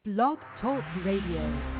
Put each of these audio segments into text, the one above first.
Blog Talk Radio.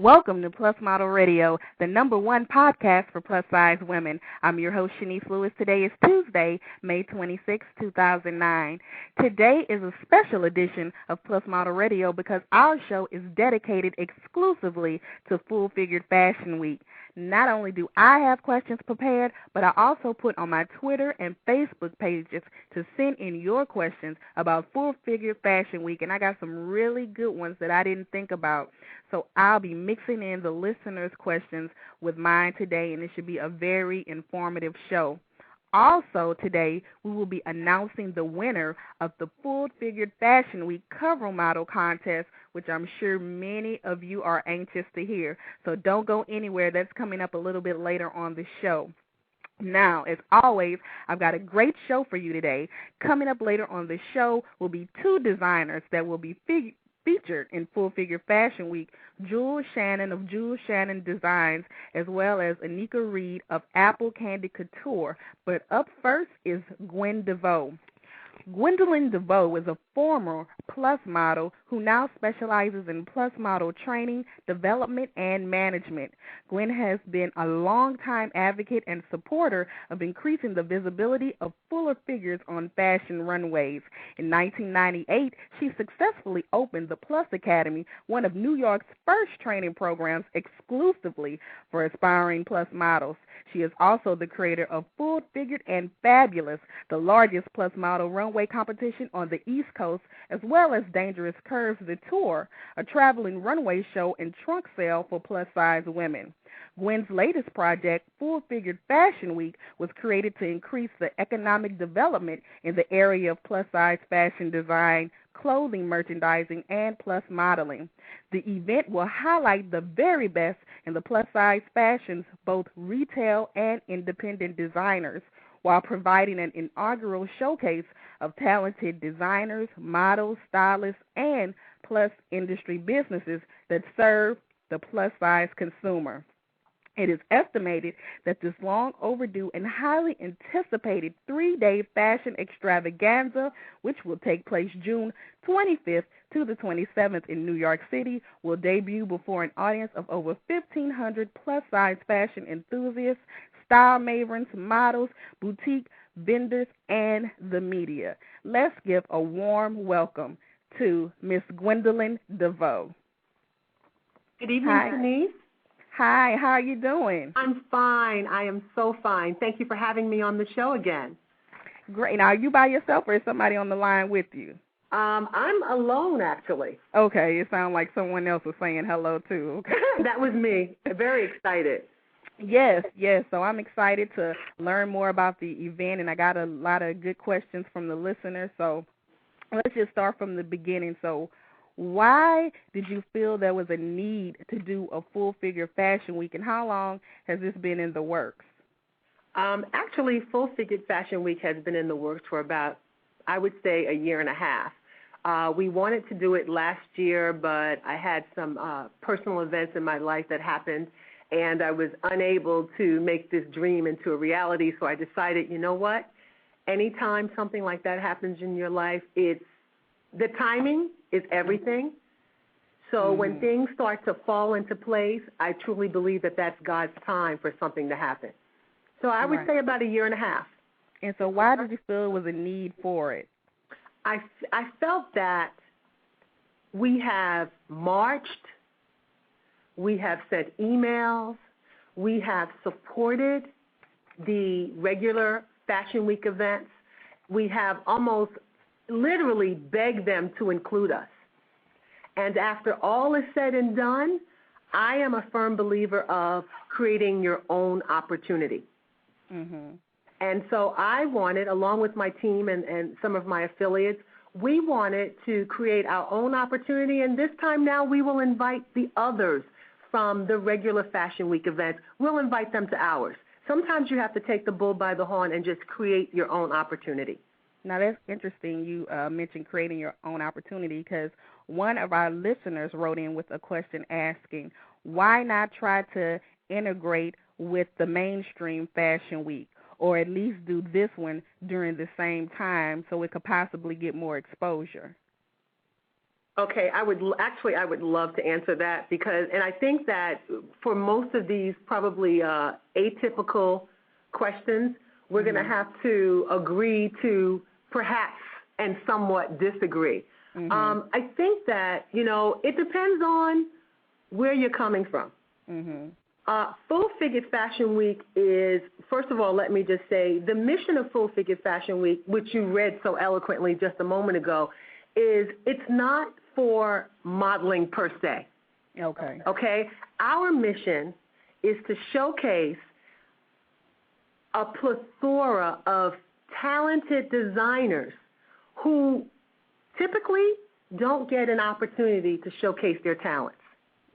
Welcome to Plus Model Radio, the #1 podcast for plus-size women. I'm your host, Shanice Lewis. Today is Tuesday, May 26, 2009. Today is a special edition of Plus Model Radio because our show is dedicated exclusively to Full Figured Fashion Week. Not only do I have questions prepared, but I also put on my Twitter and Facebook pages to send in your questions about Full Figured Fashion Week, and I got some really good ones that I didn't think about. So I'll be mixing in the listeners' questions with mine today, and it should be a very informative show. Also today, we will be announcing the winner of the Full Figured Fashion Week cover model contest, which I'm sure many of you are anxious to hear. So don't go anywhere. That's coming up a little bit later on the show. Now, as always, I've got a great show for you today. Coming up later on the show will be two designers that will be featured in Full Figure Fashion Week, Jules Shannon of Jules Shannon Designs, as well as Anika Reed of Apple Candy Couture. But up first is Gwen DeVoe. Gwendolyn DeVoe is a former plus model who now specializes in plus model training, development, and management. Gwen has been a longtime advocate and supporter of increasing the visibility of fuller figures on fashion runways. In 1998, she successfully opened the Plus Academy, one of New York's first training programs exclusively for aspiring plus models. She is also the creator of Full Figured and Fabulous, the largest plus model runway competition on the East Coast, as well as Dangerous Curves, the tour, a traveling runway show and trunk sale for plus-size women. Gwen's latest project, Full Figured Fashion Week, was created to increase the economic development in the area of plus-size fashion design, clothing merchandising, and plus modeling. The event will highlight the very best in the plus-size fashions, both retail and independent designers, while providing an inaugural showcase of talented designers, models, stylists, and plus industry businesses that serve the plus-size consumer. It is estimated that this long overdue and highly anticipated 3-day fashion extravaganza, which will take place June 25th to the 27th in New York City, will debut before an audience of over 1,500 plus-size fashion enthusiasts, style maverns, models, boutique vendors, and the media. Let's give a warm welcome to Miss Gwendolyn DeVoe. Good evening, Denise. Hi, how are you doing? I'm fine. I am so fine. Thank you for having me on the show again. Great. Now, are you by yourself or is somebody on the line with you? I'm alone, actually. Okay, it sounds like someone else was saying hello, too. That was me. Very excited. Yes. So I'm excited to learn more about the event, and I got a lot of good questions from the listeners. So let's just start from the beginning. So why did you feel there was a need to do a Full Figure Fashion Week, and how long has this been in the works? Actually, Full Figured Fashion Week has been in the works for about, I would say, a year and a half. We wanted to do it last year, but I had some personal events in my life that happened, and I was unable to make this dream into a reality, so I decided, you know what? Anytime something like that happens in your life, the timing is everything. So when things start to fall into place, I truly believe that that's God's time for something to happen. So I would say about a year and a half. And so why did you feel it was a need for it? I felt that we have marched, we have sent emails, we have supported the regular Fashion Week events. We have almost literally beg them to include us. And after all is said and done, I am a firm believer of creating your own opportunity. Mm-hmm. And so I wanted, along with my team and some of my affiliates, we wanted to create our own opportunity, and this time now we will invite the others from the regular Fashion Week events. We'll invite them to ours. Sometimes you have to take the bull by the horn and just create your own opportunity. Now, that's interesting. You mentioned creating your own opportunity because one of our listeners wrote in with a question asking, why not try to integrate with the mainstream Fashion Week, or at least do this one during the same time so it could possibly get more exposure? Okay, I would love to answer that because, and I think that for most of these probably atypical questions, we're going to have to agree to perhaps and somewhat disagree. Mm-hmm. I think that, it depends on where you're coming from. Mm-hmm. Full Figured Fashion Week is, first of all, let me just say, the mission of Full Figured Fashion Week, which you read so eloquently just a moment ago, is it's not for modeling per se. Okay. Okay? Our mission is to showcase a plethora of talented designers who typically don't get an opportunity to showcase their talents.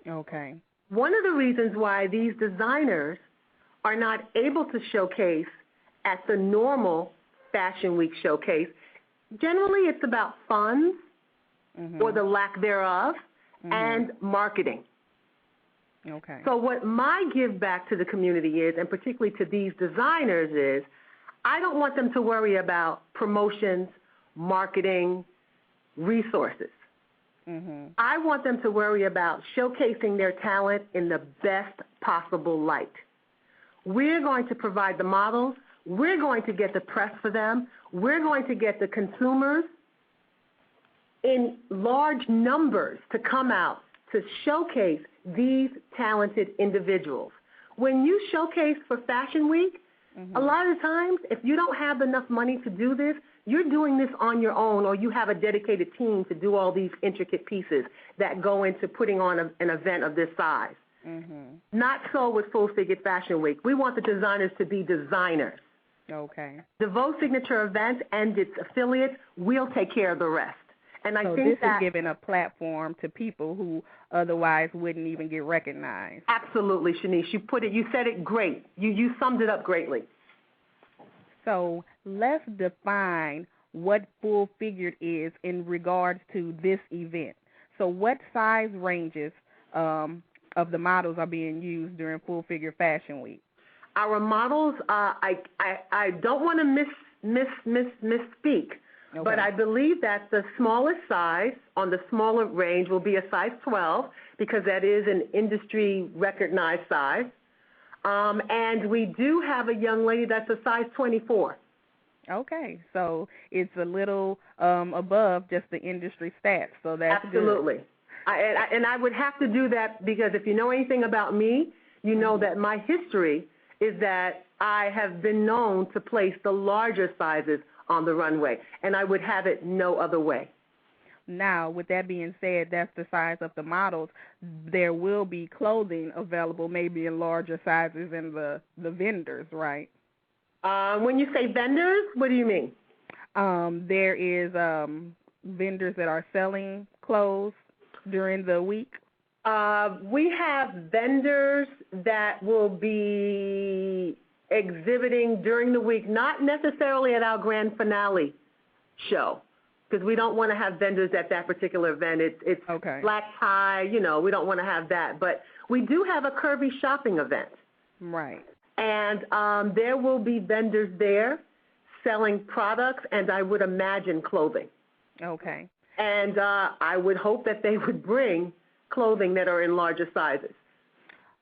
Okay. One of the reasons why these designers are not able to showcase at the normal Fashion Week showcase, generally it's about funds or the lack thereof and marketing. Okay. So what my give back to the community is, and particularly to these designers, is I don't want them to worry about promotions, marketing, resources. I want them to worry about showcasing their talent in the best possible light. We're going to provide the models. We're going to get the press for them. We're going to get the consumers in large numbers to come out to showcase these talented individuals. When you showcase for Fashion Week, a lot of times, if you don't have enough money to do this, you're doing this on your own, or you have a dedicated team to do all these intricate pieces that go into putting on an event of this size. Not so with Full Figured Fashion Week. We want the designers to be designers. Okay. The Vogue Signature event and its affiliates will take care of the rest. And I so think this that is giving a platform to people who otherwise wouldn't even get recognized. Absolutely, Shanice. You said it great. You summed it up greatly. So let's define what Full Figured is in regards to this event. So what size ranges of the models are being used during Full Figured Fashion Week? Our models, I don't want to misspeak. Okay. But I believe that the smallest size on the smaller range will be a size 12 because that is an industry recognized size. And we do have a young lady that's a size 24. Okay, so it's a little above just the industry stats, so that's absolutely. Good. And I would have to do that because if you know anything about me, you know that my history is that I have been known to place the larger sizes on the runway, and I would have it no other way. Now, with that being said, that's the size of the models. There will be clothing available maybe in larger sizes than the vendors, right? When you say vendors, what do you mean? There is vendors that are selling clothes during the week. We have vendors that will be exhibiting during the week, not necessarily at our grand finale show, because we don't want to have vendors at that particular event. It's okay. Black tie, we don't want to have that. But we do have a curvy shopping event. Right. And there will be vendors there selling products and I would imagine clothing. Okay. And I would hope that they would bring clothing that are in larger sizes.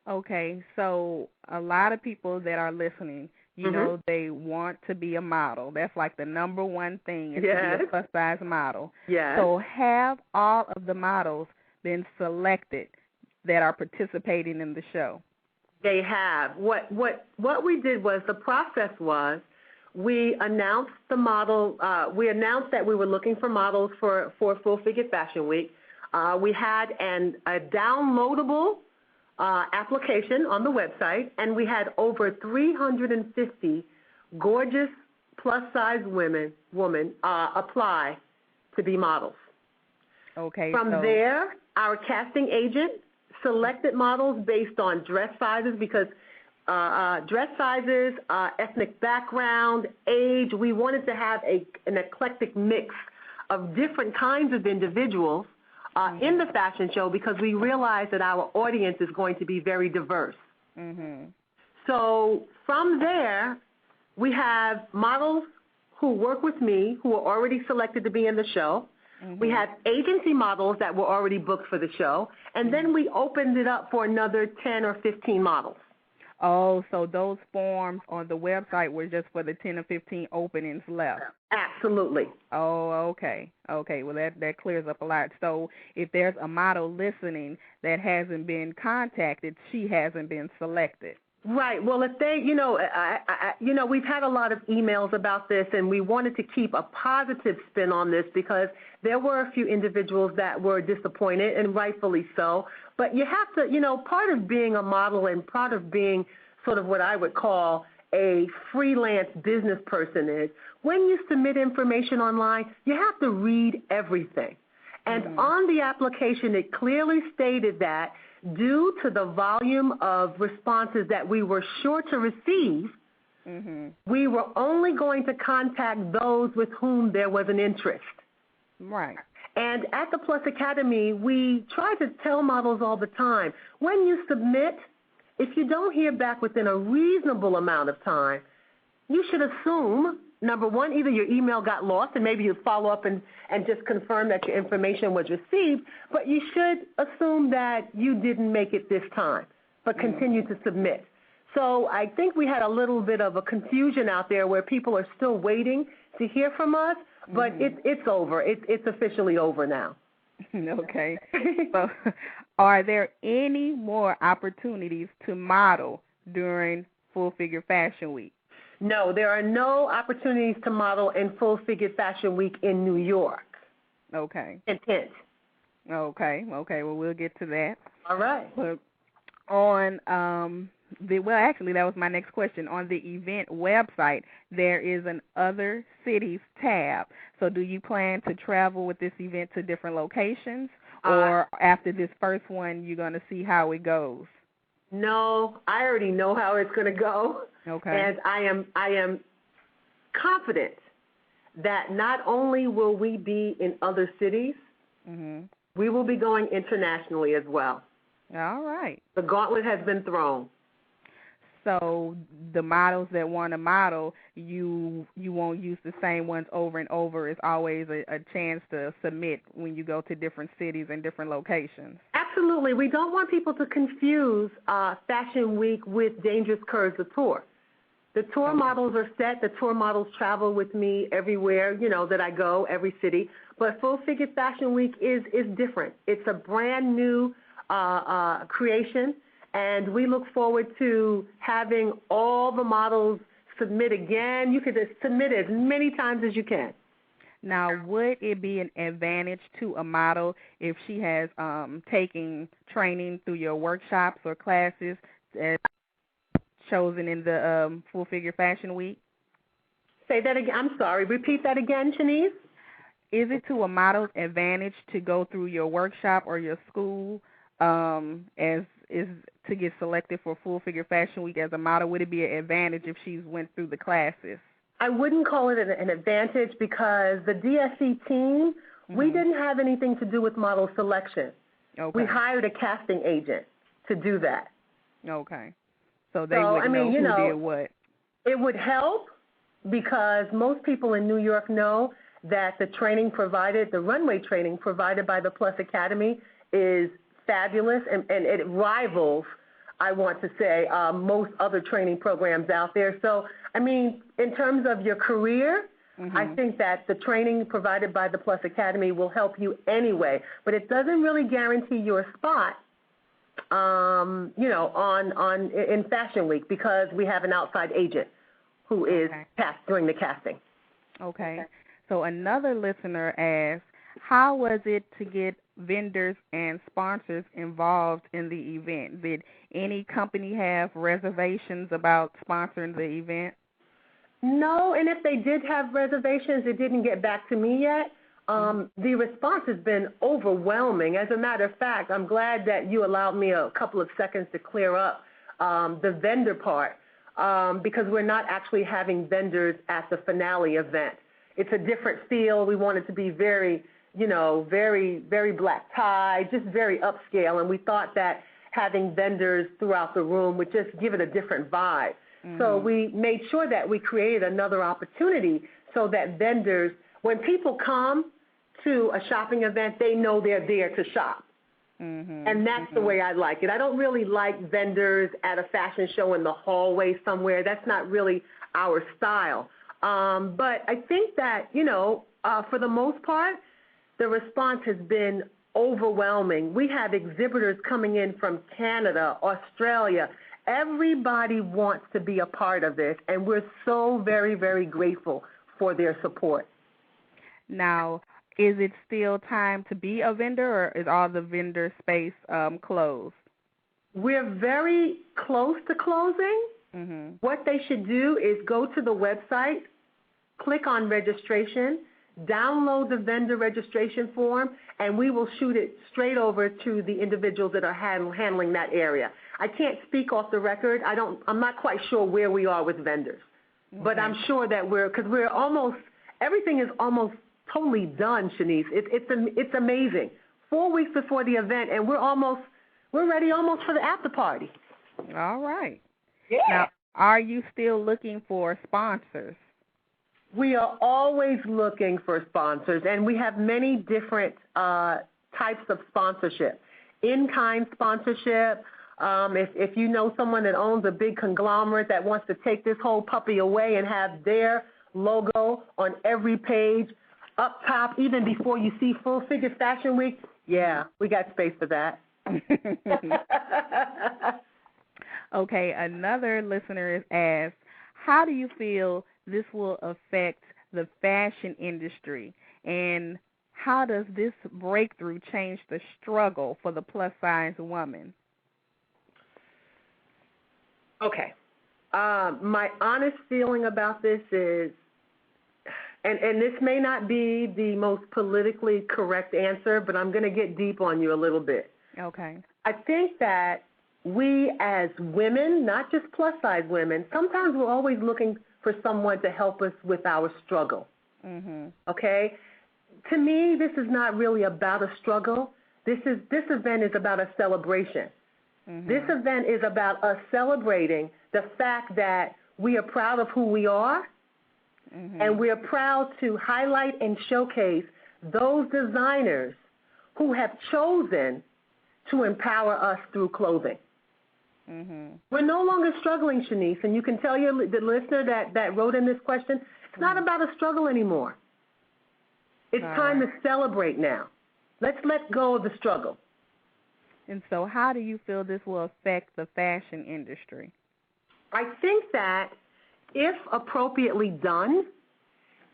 Okay, so a lot of people that are listening, you know, they want to be a model. That's like the number one thing is to be a plus-size model. Yes. So have all of the models been selected that are participating in the show? They have. What we did was, the process was, we announced the model. We announced that we were looking for models for Full Figured Fashion Week. We had a downloadable application on the website, and we had over 350 gorgeous plus-size women apply to be models. Okay. From there, our casting agent selected models based on dress sizes because dress sizes, ethnic background, age. We wanted to have an eclectic mix of different kinds of individuals in the fashion show because we realized that our audience is going to be very diverse. Mm-hmm. So from there, we have models who work with me who are already selected to be in the show. Mm-hmm. We have agency models that were already booked for the show. And then we opened it up for another 10 or 15 models. Oh, so those forms on the website were just for the 10 or 15 openings left? Absolutely. Oh, okay. Okay, well, that clears up a lot. So if there's a model listening that hasn't been contacted, she hasn't been selected. Right. Well, if they, we've had a lot of emails about this, and we wanted to keep a positive spin on this because there were a few individuals that were disappointed, and rightfully so. But you have to, part of being a model and part of being sort of what I would call a freelance business person is when you submit information online, you have to read everything. And on the application, it clearly stated that due to the volume of responses that we were sure to receive, we were only going to contact those with whom there was an interest. Right. And at the Plus Academy, we try to tell models all the time, when you submit, if you don't hear back within a reasonable amount of time, you should assume, number one, either your email got lost and maybe you follow up and just confirm that your information was received, but you should assume that you didn't make it this time, but continue to submit. So I think we had a little bit of a confusion out there where people are still waiting to hear from us, but it's over. It's officially over now. Okay. So are there any more opportunities to model during Full Figure Fashion Week? No, there are no opportunities to model in Full Figure Fashion Week in New York. Okay. Intent. Okay. Well, we'll get to that. All right. But on actually, that was my next question. On the event website, there is an Other Cities tab. So do you plan to travel with this event to different locations? Or after this first one, you're going to see how it goes? No, I already know how it's going to go. Okay. And I am confident that not only will we be in other cities, we will be going internationally as well. All right. The gauntlet has been thrown. So the models that want to model, you won't use the same ones over and over. It's always a chance to submit when you go to different cities and different locations. Absolutely. We don't want people to confuse Fashion Week with Dangerous Curves, the tour. The tour models are set. The tour models travel with me everywhere, that I go, every city. But Full Figure Fashion Week is different. It's a brand new creation. And we look forward to having all the models submit again. You can submit as many times as you can. Now, would it be an advantage to a model if she has taken training through your workshops or classes as chosen in the Full Figure Fashion Week? Say that again. I'm sorry. Repeat that again, Shanice. Is it to a model's advantage to go through your workshop or your school as to get selected for Full Figure Fashion Week as a model? Would it be an advantage if she went through the classes? I wouldn't call it an advantage because the DSC team, we didn't have anything to do with model selection. Okay. We hired a casting agent to do that. Okay. So they would know who did what. It would help because most people in New York know that the training provided, the runway training provided by the Plus Academy is fabulous, and it rivals, I want to say, most other training programs out there. So, in terms of your career, I think that the training provided by the Plus Academy will help you anyway. But it doesn't really guarantee your spot, in Fashion Week because we have an outside agent who is doing the casting. Okay. So another listener asked, how was it to get vendors and sponsors involved in the event? Did any company have reservations about sponsoring the event? No, and if they did have reservations, it didn't get back to me yet. The response has been overwhelming. As a matter of fact, I'm glad that you allowed me a couple of seconds to clear up the vendor part because we're not actually having vendors at the finale event. It's a different feel. We want it to be very, very black tie, just very upscale. And we thought that having vendors throughout the room would just give it a different vibe. So we made sure that we created another opportunity so that vendors, when people come to a shopping event, they know they're there to shop. And that's the way I like it. I don't really like vendors at a fashion show in the hallway somewhere. That's not really our style. But I think that, for the most part, the response has been overwhelming. We have exhibitors coming in from Canada, Australia. Everybody wants to be a part of this, and we're so very, very grateful for their support. Now, is it still time to be a vendor, or is all the vendor space closed? We're very close to closing. What they should do is go to the website, click on registration, download the vendor registration form, and we will shoot it straight over to the individuals that are handling that area. I can't speak off the record. I'm not quite sure where we are with vendors, but I'm sure that we're almost, everything is almost totally done, Shanice. It's amazing. 4 weeks before the event, and we're ready almost for the after party. All right. Yeah. Now, are you still looking for sponsors? We are always looking for sponsors, and we have many different types of sponsorship. In-kind sponsorship. If you know someone that owns a big conglomerate that wants to take this whole puppy away and have their logo on every page, up top, even before you see Full Figure Fashion Week, yeah, we got space for that. Okay, another listener has asked, how do you feel this will affect the fashion industry, and how does this breakthrough change the struggle for the plus-size woman? Okay. My honest feeling about this is, and this may not be the most politically correct answer, but I'm going to get deep on you a little bit. Okay. I think that we as women, not just plus-size women, sometimes we're always looking for someone to help us with our struggle. Okay? To me, this is not really about a struggle. This event is about a celebration. This event is about us celebrating the fact that we are proud of who we are, and we are proud to highlight and showcase those designers who have chosen to empower us through clothing. We're no longer struggling, Shanice, and you can tell the listener that wrote in this question, it's not about a struggle anymore. It's time to celebrate now. Let's let go of the struggle. And so how do you feel this will affect the fashion industry? I think that if appropriately done,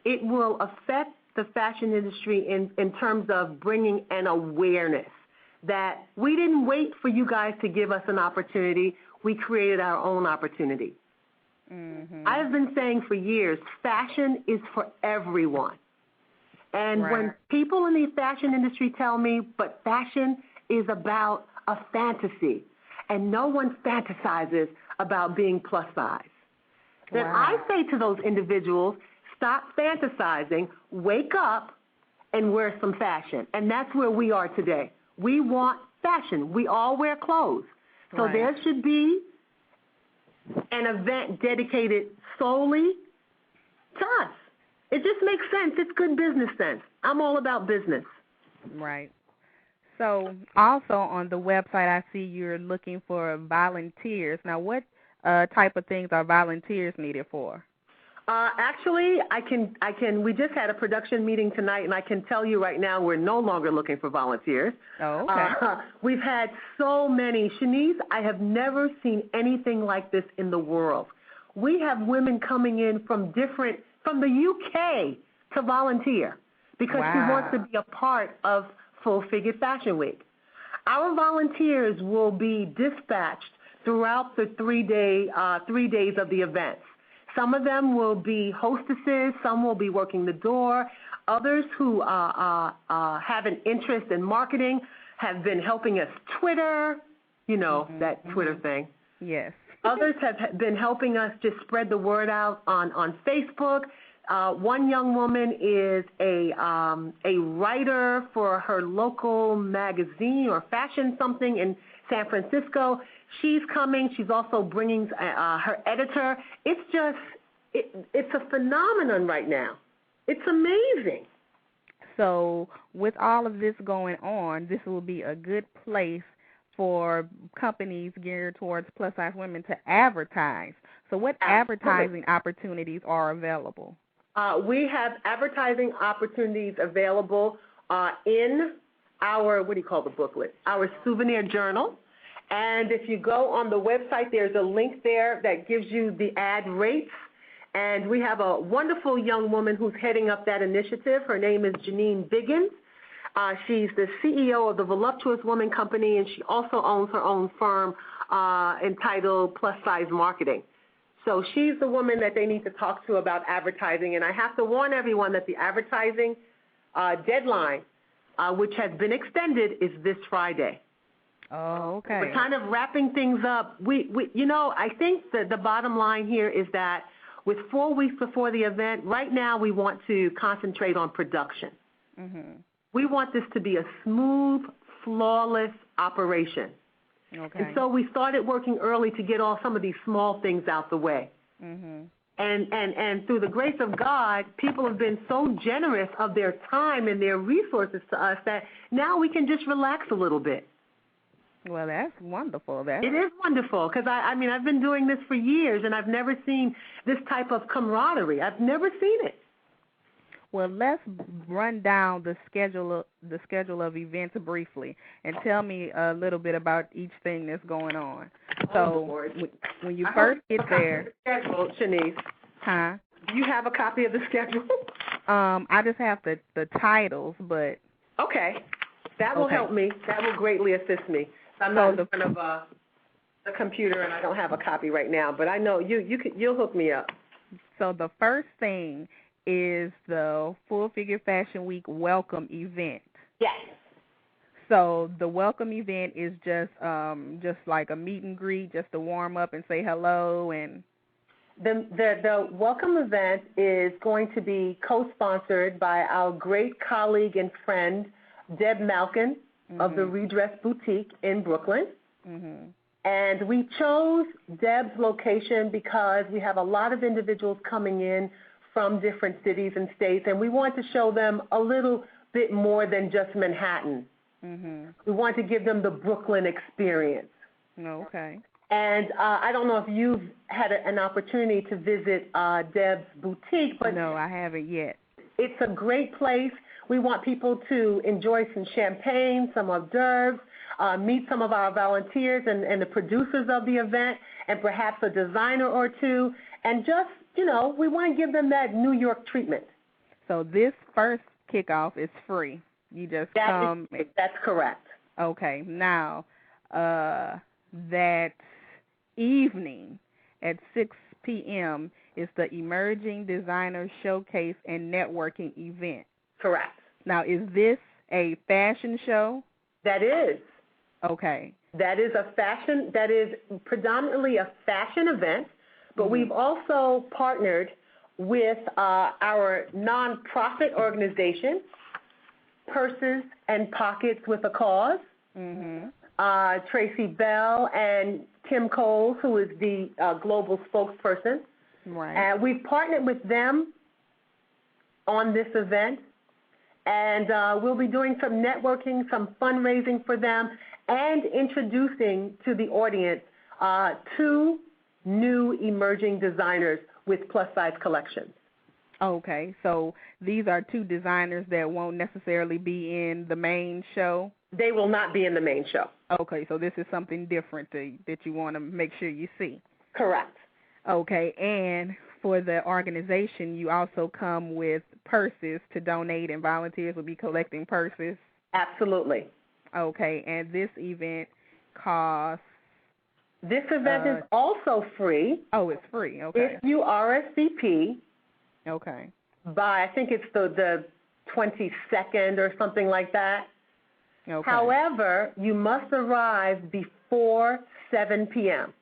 it will affect the fashion industry in terms of bringing an awareness that we didn't wait for you guys to give us an opportunity. We created our own opportunity. I have been saying for years, fashion is for everyone. And when people in the fashion industry tell me, but fashion is about a fantasy, and no one fantasizes about being plus size, then I say to those individuals, stop fantasizing, wake up, and wear some fashion. And that's where we are today. We want fashion. We all wear clothes. So there should be an event dedicated solely to us. It just makes sense. It's good business sense. I'm all about business. Right. So also on the website, I see you're looking for volunteers. Now, what type of things are volunteers needed for? Actually, we just had a production meeting tonight, and I can tell you right now we're no longer looking for volunteers. Oh, okay. We've had so many. Shanice, I have never seen anything like this in the world. we have women coming in from the UK to volunteer because she wants to be a part of Full Figured Fashion Week. Our volunteers will be dispatched throughout the 3 days of the events. Some of them will be hostesses, some will be working the door. Others who have an interest in marketing have been helping us Twitter, that Twitter thing. Yes. Others have been helping us just spread the word out on Facebook. One young woman is a writer for her local magazine or fashion something in San Francisco. She's coming. She's also bringing her editor. It's a phenomenon right now. It's amazing. So with all of this going on, this will be a good place for companies geared towards plus-size women to advertise. So what advertising opportunities are available? We have advertising opportunities available in our, what do you call the booklet? Our souvenir journal. And if you go on the website, there's a link there that gives you the ad rates. And we have a wonderful young woman who's heading up that initiative. Her name is Janine Biggins. She's the CEO of the Voluptuous Woman Company, and she also owns her own firm entitled Plus Size Marketing. So she's the woman that they need to talk to about advertising. And I have to warn everyone that the advertising deadline, which has been extended, is this Friday. Oh, okay. We're kind of wrapping things up. I think that the bottom line here is that with 4 weeks before the event, right now we want to concentrate on production. Mm-hmm. We want this to be a smooth, flawless operation. Okay. And so we started working early to get some of these small things out the way. Mm-hmm. And through the grace of God, people have been so generous of their time and their resources to us that now we can just relax a little bit. Well, that's wonderful. It is wonderful because, I've been doing this for years, and I've never seen this type of camaraderie. I've never seen it. Well, let's run down the schedule of events briefly and tell me a little bit about each thing that's going on. So when you first get there. Schedule, Shanice. Huh? Do you have a copy of the schedule? I just have the titles, but. Okay. That will help me. That will greatly assist me. I'm not in front of the computer, and I don't have a copy right now, but I know you'll hook me up. So the first thing is the Full Figure Fashion Week welcome event. Yes. So the welcome event is just like a meet and greet, just to warm up and say hello. And the welcome event is going to be co-sponsored by our great colleague and friend, Deb Malkin, of the Redress Boutique in Brooklyn. Mm-hmm. And we chose Deb's location because we have a lot of individuals coming in from different cities and states, and we want to show them a little bit more than just Manhattan. Mm-hmm. We want to give them the Brooklyn experience. Okay. And I don't know if you've had an opportunity to visit Deb's boutique, but no, I haven't yet. It's a great place. We want people to enjoy some champagne, some hors d'oeuvres, meet some of our volunteers and the producers of the event, and perhaps a designer or two, and just, we want to give them that New York treatment. So this first kickoff is free. You just come. That's correct. Okay. Now, that evening at 6 p.m. is the Emerging Designer Showcase and Networking event. Correct. Now, is this a fashion show? That is. Okay. That is predominantly a fashion event, but we've also partnered with our nonprofit organization, Purses and Pockets with a Cause. Mm-hmm. Tracy Bell and Kim Coles, who is the global spokesperson. Right. And we've partnered with them on this event, and we'll be doing some networking, some fundraising for them, and introducing to the audience 2 new emerging designers with plus-size collections. Okay, so these are 2 designers that won't necessarily be in the main show? They will not be in the main show. Okay, so this is something different that you want to make sure you see. Correct. Okay, and for the organization, you also come with purses to donate, and volunteers will be collecting purses. Absolutely. Okay, and this event costs... This event is also free. Oh, it's free. Okay. If you RSVP. Okay. By, I think it's the 22nd or something like that. Okay. However, you must arrive before 7 p.m.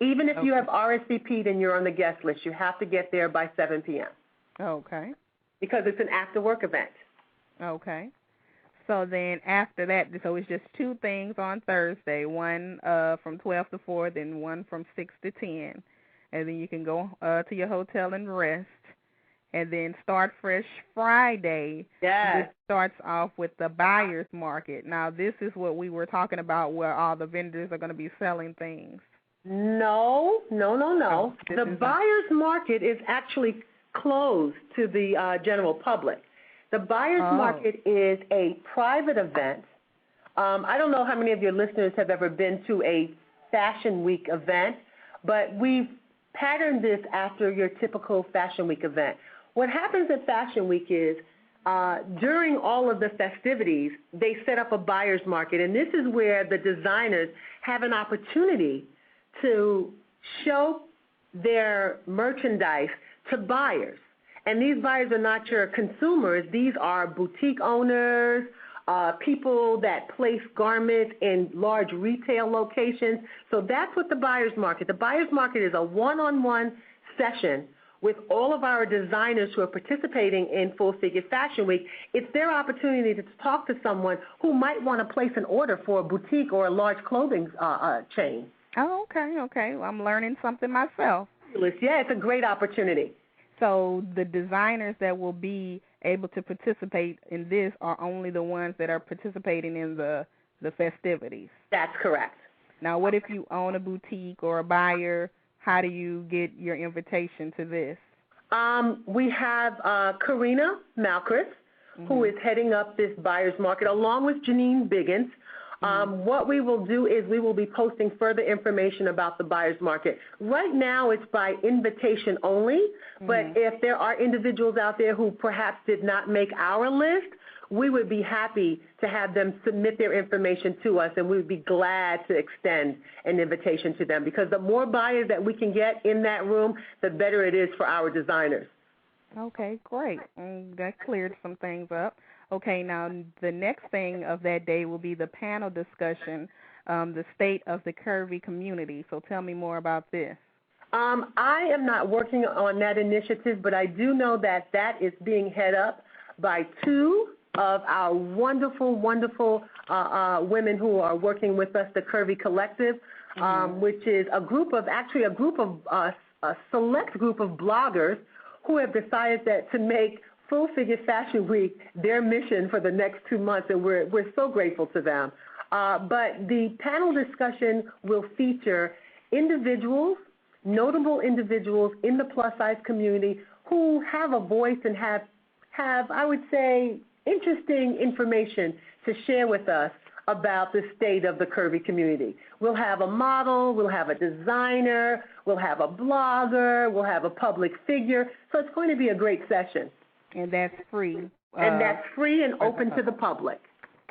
Even if you have RSVP'd and you're on the guest list, you have to get there by 7 p.m. Okay. Because it's an after-work event. Okay. So then after that, so it's just two things on Thursday, one from 12 to 4, then one from 6 to 10. And then you can go to your hotel and rest. And then Start Fresh Friday. Yes. This starts off with the buyer's market. Now, this is what we were talking about where all the vendors are going to be selling things. No. Oh, the buyer's market is actually closed to the general public. The buyer's market is a private event. I don't know how many of your listeners have ever been to a Fashion Week event, but we've patterned this after your typical Fashion Week event. What happens at Fashion Week is during all of the festivities, they set up a buyer's market, and this is where the designers have an opportunity to show their merchandise to buyers. And these buyers are not your consumers. These are boutique owners, people that place garments in large retail locations. So that's what the buyer's market. The buyer's market is a one-on-one session with all of our designers who are participating in Full Figure Fashion Week. It's their opportunity to talk to someone who might want to place an order for a boutique or a large clothing chain. Oh, okay. Well, I'm learning something myself. Yeah, it's a great opportunity. So the designers that will be able to participate in this are only the ones that are participating in the festivities. That's correct. Now, what if you own a boutique or a buyer? How do you get your invitation to this? We have Karina Malchus, who is heading up this buyer's market, along with Janine Biggins. What we will do is we will be posting further information about the buyer's market. Right now it's by invitation only, but if there are individuals out there who perhaps did not make our list, we would be happy to have them submit their information to us, and we would be glad to extend an invitation to them, because the more buyers that we can get in that room, the better it is for our designers. Okay, great. That cleared some things up. Okay, now the next thing of that day will be the panel discussion, the state of the curvy community. So tell me more about this. I am not working on that initiative, but I do know that that is being head up by two of our wonderful women who are working with us, the Curvy Collective, which is a select group of bloggers who have decided that to make Full Figure Fashion Week their mission for the next 2 months, and we're so grateful to them. But the panel discussion will feature individuals, notable individuals in the plus-size community who have a voice and have I would say, interesting information to share with us about the state of the curvy community. We'll have a model, we'll have a designer, we'll have a blogger, we'll have a public figure. So it's going to be a great session. And that's free. And that's free and open to the public.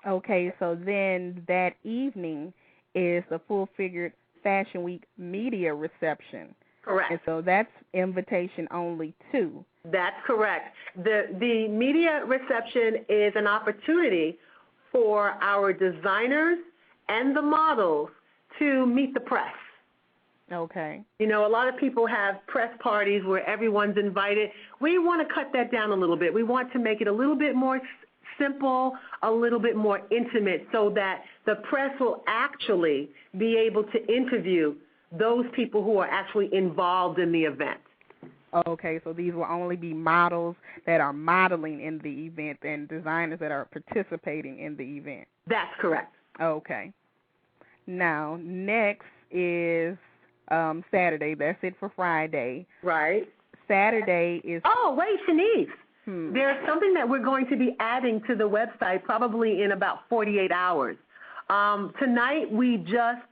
Okay, so then that evening is the Full Figured Fashion Week media reception. Correct. And so that's invitation only too. That's correct. The media reception is an opportunity for our designers and the models to meet the press. Okay. You know, a lot of people have press parties where everyone's invited. We want to cut that down a little bit. We want to make it a little bit more simple, a little bit more intimate, so that the press will actually be able to interview those people who are actually involved in the event. Okay, so these will only be models that are modeling in the event and designers that are participating in the event. That's correct. Okay. Now, next is Saturday. That's it for Friday. Right. Saturday is... Oh, wait, Shanice. There's something that we're going to be adding to the website probably in about 48 hours. Tonight we just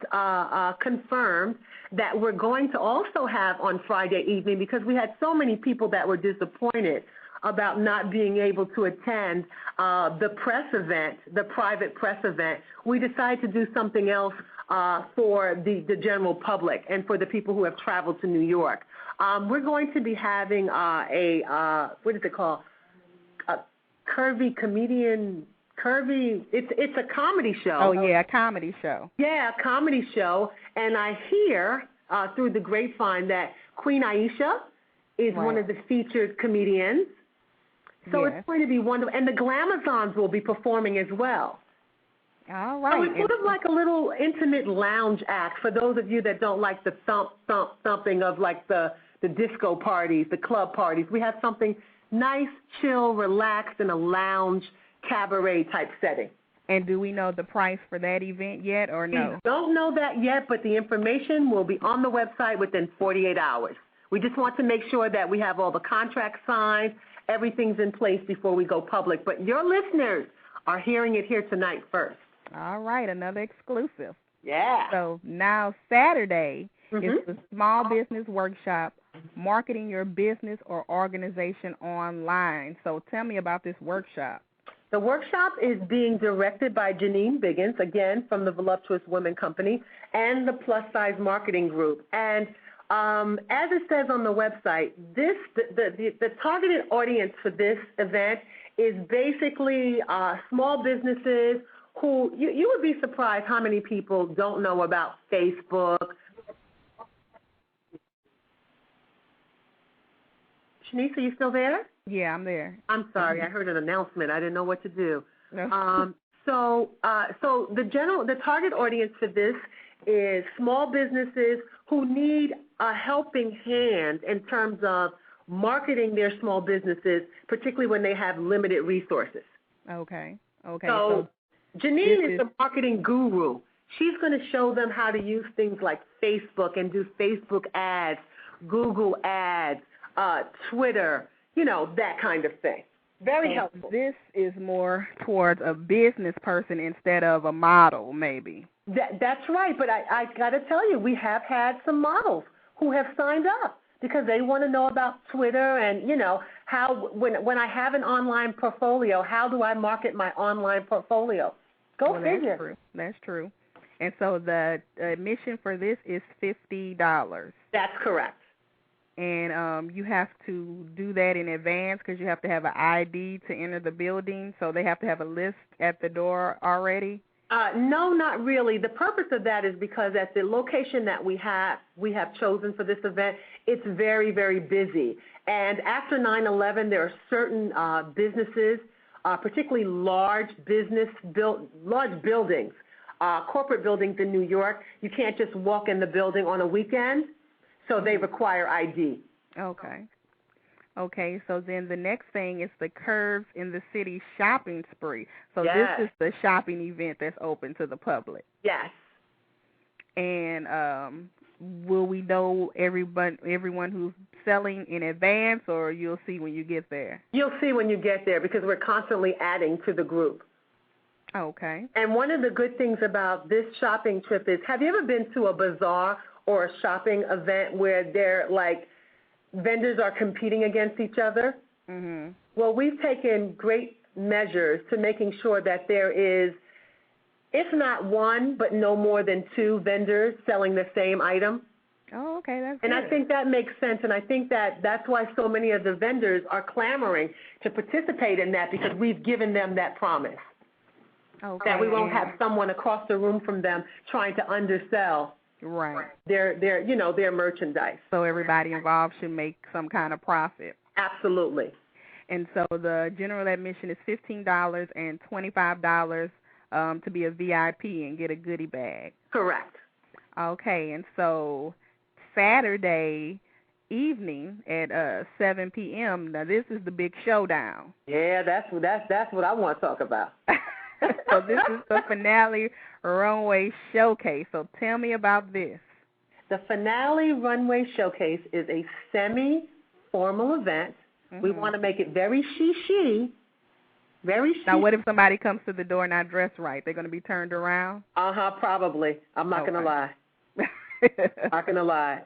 confirmed that we're going to also have on Friday evening, because we had so many people that were disappointed about not being able to attend the press event, the private press event. We decided to do something else for the general public and for the people who have traveled to New York. We're going to be having what is it called? A curvy comedian. Curvy, it's a comedy show. Oh, yeah, a comedy show. Yeah, a comedy show. And I hear through the grapevine that Queen Aisha is one of the featured comedians. So it's going to be wonderful. And the Glamazons will be performing as well. All right. So it's sort of like a little intimate lounge act for those of you that don't like the thumping of like the disco parties, the club parties. We have something nice, chill, relaxed in a lounge cabaret type setting. And do we know the price for that event yet or no? We don't know that yet, but the information will be on the website within 48 hours. We just want to make sure that we have all the contracts signed, everything's in place before we go public. But your listeners are hearing it here tonight first. All right, another exclusive. Yeah. So now Saturday is the Small Business Workshop, Marketing Your Business or Organization Online. So tell me about this workshop. The workshop is being directed by Janine Biggins, again, from the Voluptuous Women Company, and the Plus Size Marketing Group. And as it says on the website, the targeted audience for this event is basically small businesses who, you would be surprised how many people don't know about Facebook. Shanice, are you still there? Yeah, I'm there. I'm sorry, I heard an announcement. I didn't know what to do. No. So the target audience for this is small businesses who need a helping hand in terms of marketing their small businesses, particularly when they have limited resources. Okay. So Janine is the marketing guru. She's going to show them how to use things like Facebook and do Facebook ads, Google ads, Twitter, that kind of thing. Very helpful. This is more towards a business person instead of a model, maybe. That's right, but I got to tell you, we have had some models who have signed up because they want to know about Twitter and, how when I have an online portfolio, how do I market my online portfolio? Go figure. That's true. And so the admission for this is $50. That's correct. And you have to do that in advance because you have to have an ID to enter the building, so they have to have a list at the door already? No, not really. The purpose of that is because at the location that we have chosen for this event, it's very, very busy. And after 9/11, there are certain businesses, particularly large buildings, corporate buildings in New York. You can't just walk in the building on a weekend. So they require ID. Okay, so then the next thing is the Curves in the City shopping spree. So this is the shopping event that's open to the public. Yes. And will we know everyone who's selling in advance, or you'll see when you get there? You'll see when you get there because we're constantly adding to the group. Okay. And one of the good things about this shopping trip is, have you ever been to a bazaar or a shopping event where they're like vendors are competing against each other? Mm-hmm. Well, we've taken great measures to making sure that there is, if not one, but no more than two vendors selling the same item. Oh, okay, that's And good. I think that makes sense, and I think that's why so many of the vendors are clamoring to participate in that because we've given them that promise. Okay. That we won't have someone across the room from them trying to undersell their merchandise. So everybody involved should make some kind of profit. Absolutely. And so the general admission is $15 and $25 to be a VIP and get a goodie bag. Correct. Okay, and so Saturday evening at 7 p.m. Now this is the big showdown. Yeah, that's what I want to talk about. So this is the finale runway showcase. So tell me about this. The finale runway showcase is a semi-formal event. Mm-hmm. We want to make it very she, Very chic. Now, what if somebody comes to the door not dressed right? They're going to be turned around? Probably. I'm not going to lie. Not going to lie.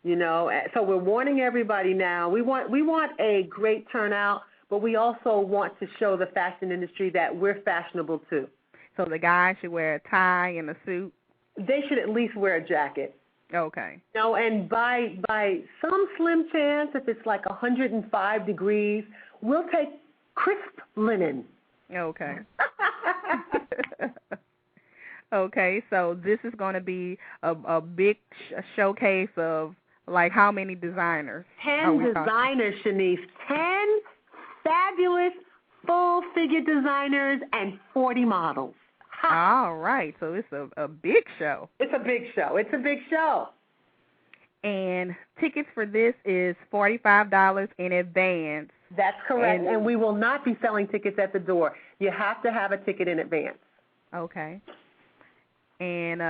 So we're warning everybody now. We want a great turnout, but we also want to show the fashion industry that we're fashionable too. So the guy should wear a tie and a suit? They should at least wear a jacket. Okay. And by some slim chance, if it's like 105 degrees, we'll take crisp linen. Okay. Okay, so this is going to be a big showcase of, like, how many designers? 10 designers, Shanice. 10 fabulous full-figure designers and 40 models. All right, so it's a big show. It's a big show. It's a big show. And tickets for this is $45 in advance. That's correct, and we will not be selling tickets at the door. You have to have a ticket in advance. Okay. And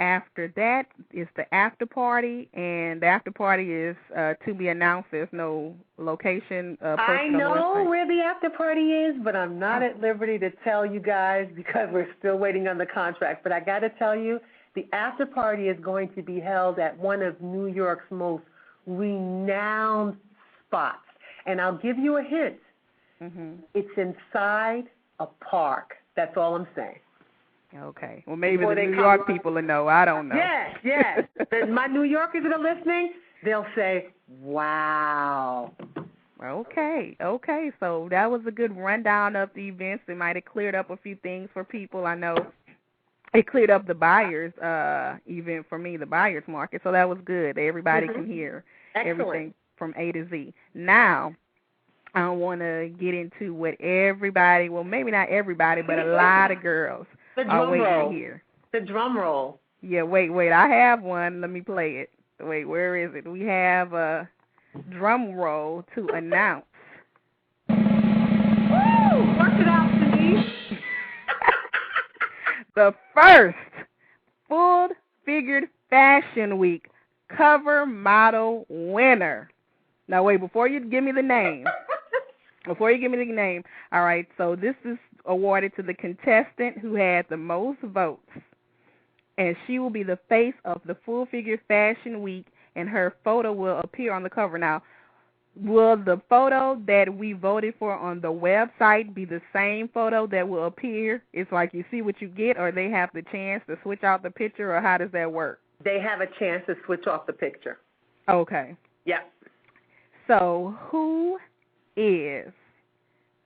after that is the after party, and the after party is to be announced. There's no location. I know where the after party is, but I'm not at liberty to tell you guys because we're still waiting on the contract. But I got to tell you, the after party is going to be held at one of New York's most renowned spots. And I'll give you a hint. Mm-hmm. It's inside a park. That's all I'm saying. Okay. Well, maybe the New York people will know. I don't know. Yes. My New Yorkers that are listening, they'll say, wow. Okay. So that was a good rundown of the events. It might have cleared up a few things for people. I know it cleared up the buyers event for me, the buyers market. So that was good. Everybody can hear everything from A to Z. Now, I want to get into what everybody, well, maybe not everybody, but a lot of girls are waiting to hear. The drum roll. Yeah, wait. I have one. Let me play it. Wait, where is it? We have a drum roll to announce. Woo! Work it out, Denise. The first full-figured fashion week cover model winner. Now, wait, before you give me the name. All right, so this is awarded to the contestant who had the most votes, and she will be the face of the Full Figure Fashion Week, and her photo will appear on the cover. Now, will the photo that we voted for on the website be the same photo that will appear? It's like you see what you get, or they have the chance to switch out the picture, or how does that work? They have a chance to switch off the picture. Okay. Yeah. So who is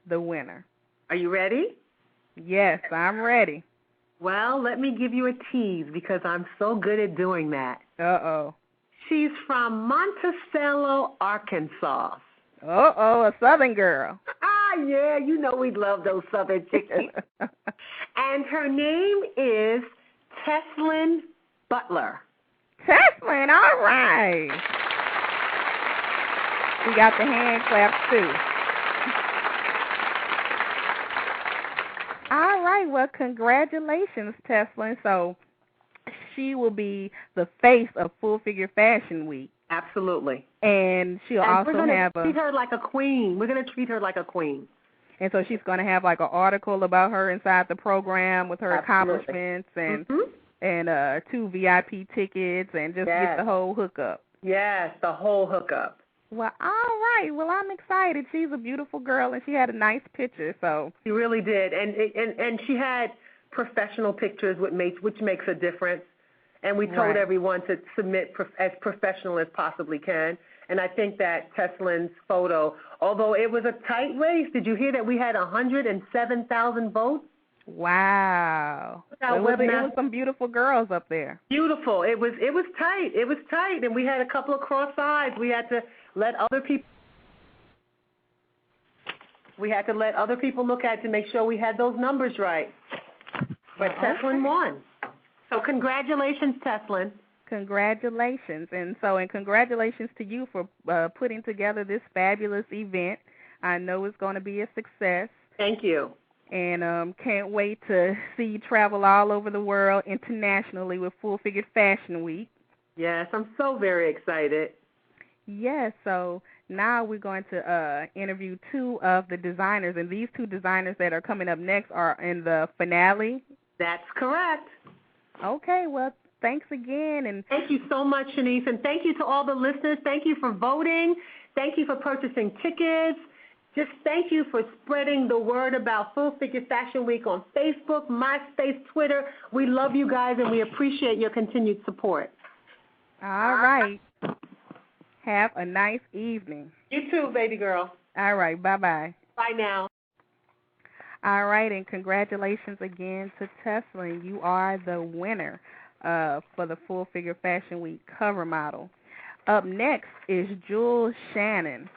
the winner? Are you ready? Yes, I'm ready. Well, let me give you a tease because I'm so good at doing that. Uh-oh. She's from Monticello, Arkansas. Uh-oh, a Southern girl. Yeah, you know we love those Southern chickies. And her name is Teslyn Butler. Teslyn, all right. We got the hand claps, too. All right, well, congratulations, Teslyn. So she will be the face of Full Figure Fashion Week. Absolutely. And she'll also have treat her like a queen. We're going to treat her like a queen. And so she's going to have like an article about her inside the program with her accomplishments and 2 VIP tickets and just get the whole hookup. Yes, the whole hookup. Well, all right. Well, I'm excited. She's a beautiful girl, and she had a nice picture. So she really did, and she had professional pictures, which makes a difference. And we told everyone to submit as professional as possibly can. And I think that Teslyn's photo, although it was a tight race, did you hear that we had 107,000 votes? Wow. It was some beautiful girls up there. Beautiful. It was tight. It was tight, and we had a couple of cross eyes. We had to let other people look at it to make sure we had those numbers right. But Teslyn won. So congratulations, Teslyn. Congratulations. And congratulations to you for putting together this fabulous event. I know it's going to be a success. Thank you. And can't wait to see you travel all over the world internationally with Full Figured Fashion Week. Yes, I'm so very excited. Yes, so now we're going to interview two of the designers, and these two designers that are coming up next are in the finale. That's correct. Okay, well, thanks again. And thank you so much, Shanice, and thank you to all the listeners. Thank you for voting. Thank you for purchasing tickets. Just thank you for spreading the word about Full Figure Fashion Week on Facebook, MySpace, Twitter. We love you guys, and we appreciate your continued support. All right. Have a nice evening. You too, baby girl. All right. Bye-bye. Bye now. All right, and congratulations again to Tesla. You are the winner for the Full Figure Fashion Week cover model. Up next is Jules Shannon.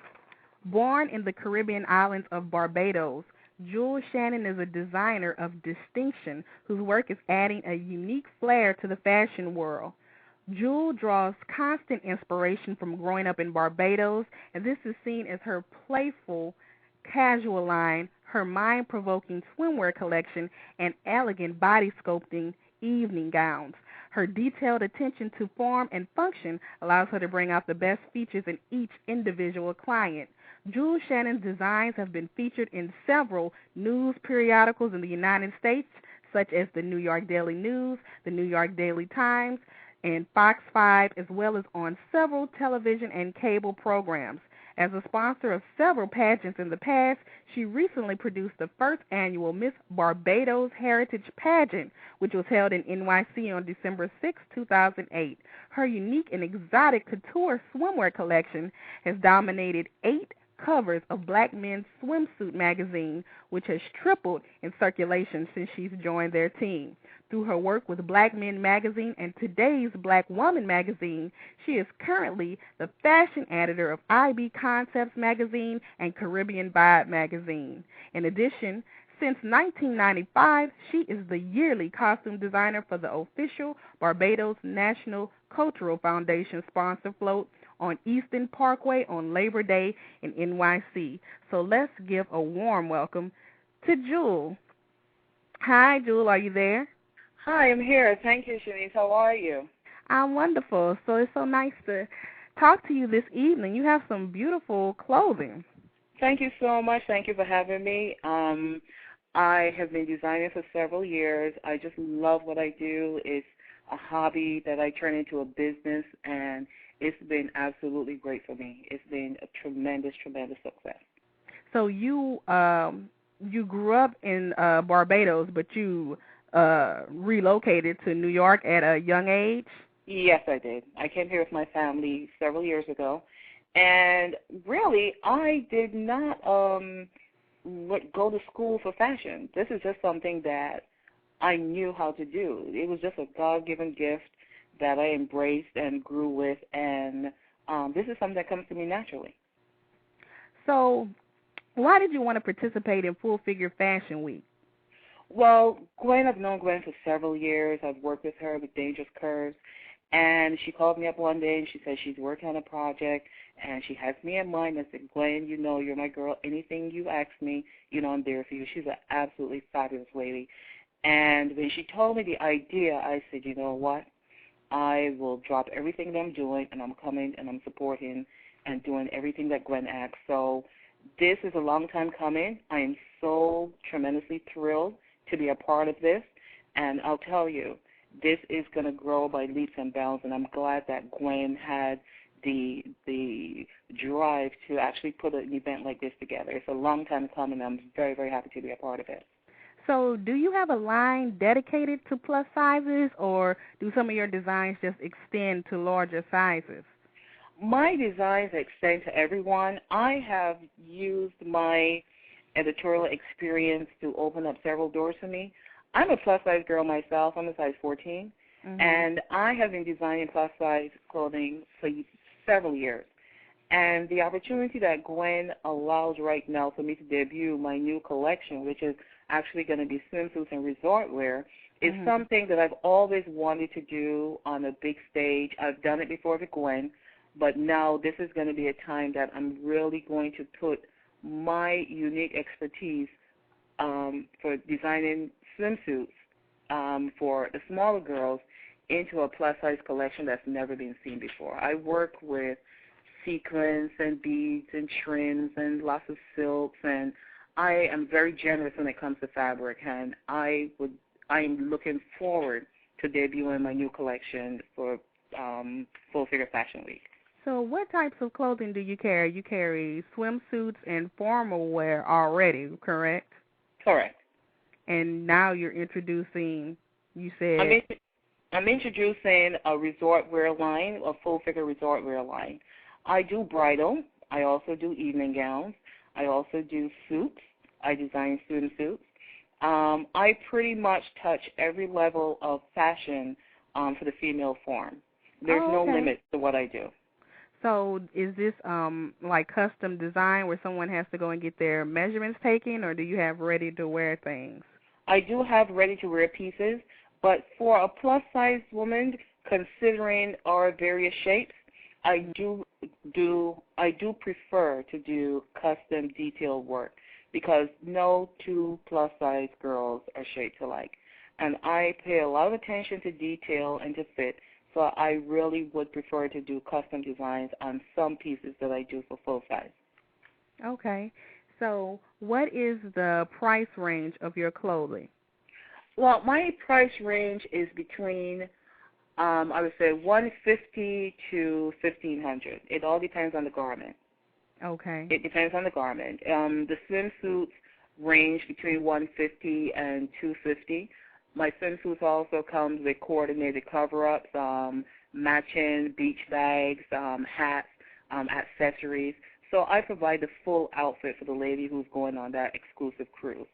Born in the Caribbean islands of Barbados, Jules Shannon is a designer of distinction whose work is adding a unique flair to the fashion world. Jules draws constant inspiration from growing up in Barbados, and this is seen as her playful, casual line, her mind-provoking swimwear collection, and elegant body sculpting evening gowns. Her detailed attention to form and function allows her to bring out the best features in each individual client. Jules Shannon's designs have been featured in several news periodicals in the United States, such as the New York Daily News, the New York Daily Times, and Fox 5, as well as on several television and cable programs. As a sponsor of several pageants in the past, she recently produced the first annual Miss Barbados Heritage Pageant, which was held in NYC on December 6, 2008. Her unique and exotic couture swimwear collection has dominated 8 covers of Black Men's Swimsuit magazine, which has tripled in circulation since she's joined their team. Through her work with Black Men magazine and today's Black Woman magazine, she is currently the fashion editor of IB Concepts magazine and Caribbean Vibe magazine. In addition, since 1995, she is the yearly costume designer for the official Barbados National Cultural Foundation sponsor float on Eastern Parkway on Labor Day in NYC. So let's give a warm welcome to Jewel. Hi, Jewel, are you there? Hi, I'm here. Thank you, Shanice. How are you? I'm wonderful. So it's so nice to talk to you this evening. You have some beautiful clothing. Thank you so much. Thank you for having me. I have been designing for several years. I just love what I do. It's a hobby that I turn into a business, and it's been absolutely great for me. It's been a tremendous, tremendous success. So you grew up in Barbados, but you relocated to New York at a young age? Yes, I did. I came here with my family several years ago, and really, I did not go to school for fashion. This is just something that I knew how to do. It was just a God-given gift that I embraced and grew with, and this is something that comes to me naturally. So why did you want to participate in Full Figure Fashion Week? Well, Gwen, I've known Gwen for several years. I've worked with her with Dangerous Curves, and she called me up one day and she said she's working on a project, and she has me in mind. I said, Gwen, you know you're my girl. Anything you ask me, you know I'm there for you. She's an absolutely fabulous lady. And when she told me the idea, I said, you know what? I will drop everything that I'm doing, and I'm coming and I'm supporting and doing everything that Gwen asked. So this is a long time coming. I am so tremendously thrilled to be a part of this, and I'll tell you, this is going to grow by leaps and bounds, and I'm glad that Gwen had the drive to actually put an event like this together. It's a long time coming, and I'm very, very happy to be a part of it. So do you have a line dedicated to plus sizes, or do some of your designs just extend to larger sizes? My designs extend to everyone. I have used my editorial experience to open up several doors for me. I'm a plus-size girl myself. I'm a size 14, and I have been designing plus-size clothing for several years. And the opportunity that Gwen allows right now for me to debut my new collection, which is actually going to be swimsuits and resort wear, is something that I've always wanted to do on a big stage. I've done it before with Gwen, but now this is going to be a time that I'm really going to put my unique expertise for designing swimsuits for the smaller girls into a plus-size collection that's never been seen before. I work with sequins and beads and trims and lots of silks, and I am very generous when it comes to fabric, and I'm looking forward to debuting my new collection for Full Figure Fashion Week. So what types of clothing do you carry? You carry swimsuits and formal wear already, correct? Correct. And now you're introducing, you said... I'm introducing a resort wear line, a full figure resort wear line. I do bridal. I also do evening gowns. I also do suits. I design student suits. I pretty much touch every level of fashion for the female form. There's no limit to what I do. So is this like custom design where someone has to go and get their measurements taken, or do you have ready-to-wear things? I do have ready-to-wear pieces, but for a plus-size woman, considering our various shapes, I do prefer to do custom detailed work because no two plus-size girls are shaped alike. And I pay a lot of attention to detail and to fit, so I really would prefer to do custom designs on some pieces that I do for full size. Okay. So what is the price range of your clothing? Well, my price range is between, I would say, $150 to $1,500. It all depends on the garment. Okay. It depends on the garment. The swimsuits range between $150 and $250. My swimsuits also comes with coordinated cover-ups, matching beach bags, hats, accessories. So I provide the full outfit for the lady who's going on that exclusive cruise.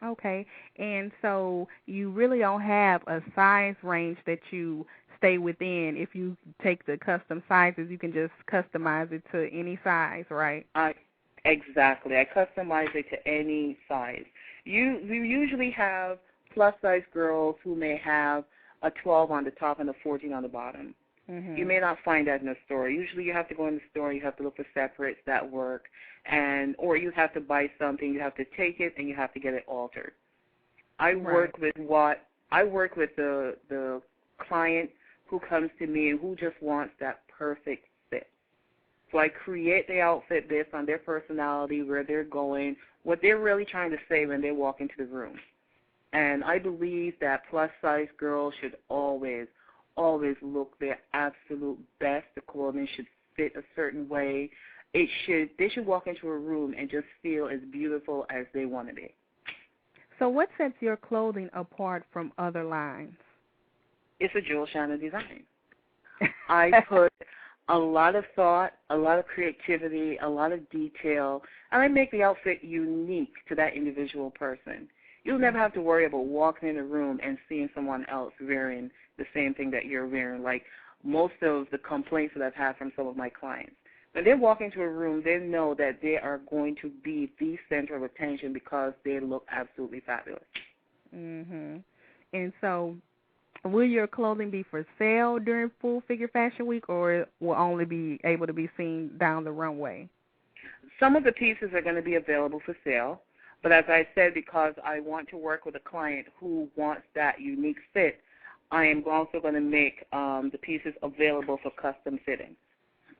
Okay, and so you really don't have a size range that you stay within. If you take the custom sizes, you can just customize it to any size, right? Exactly. I customize it to any size. We usually have plus-size girls who may have a 12 on the top and a 14 on the bottom. Mm-hmm. You may not find that in a store. Usually you have to go in the store, you have to look for separates that work, or you have to buy something, you have to take it, and you have to get it altered. I work with the client who comes to me and who just wants that perfect fit. So I create the outfit based on their personality, where they're going, what they're really trying to say when they walk into the room. And I believe that plus-size girls should always look their absolute best. The clothing should fit a certain way. They should walk into a room and just feel as beautiful as they want to be. So what sets your clothing apart from other lines? It's a Jewel Shannon design. I put a lot of thought, a lot of creativity, a lot of detail, and I make the outfit unique to that individual person. You'll never have to worry about walking in a room and seeing someone else wearing the same thing that you're wearing, like most of the complaints that I've had from some of my clients. When they walk into a room, they know that they are going to be the center of attention because they look absolutely fabulous. Mhm. And so, will your clothing be for sale during Full Figure Fashion Week, or will only be able to be seen down the runway? Some of the pieces are going to be available for sale, but as I said, because I want to work with a client who wants that unique fit, I am also going to make the pieces available for custom fitting.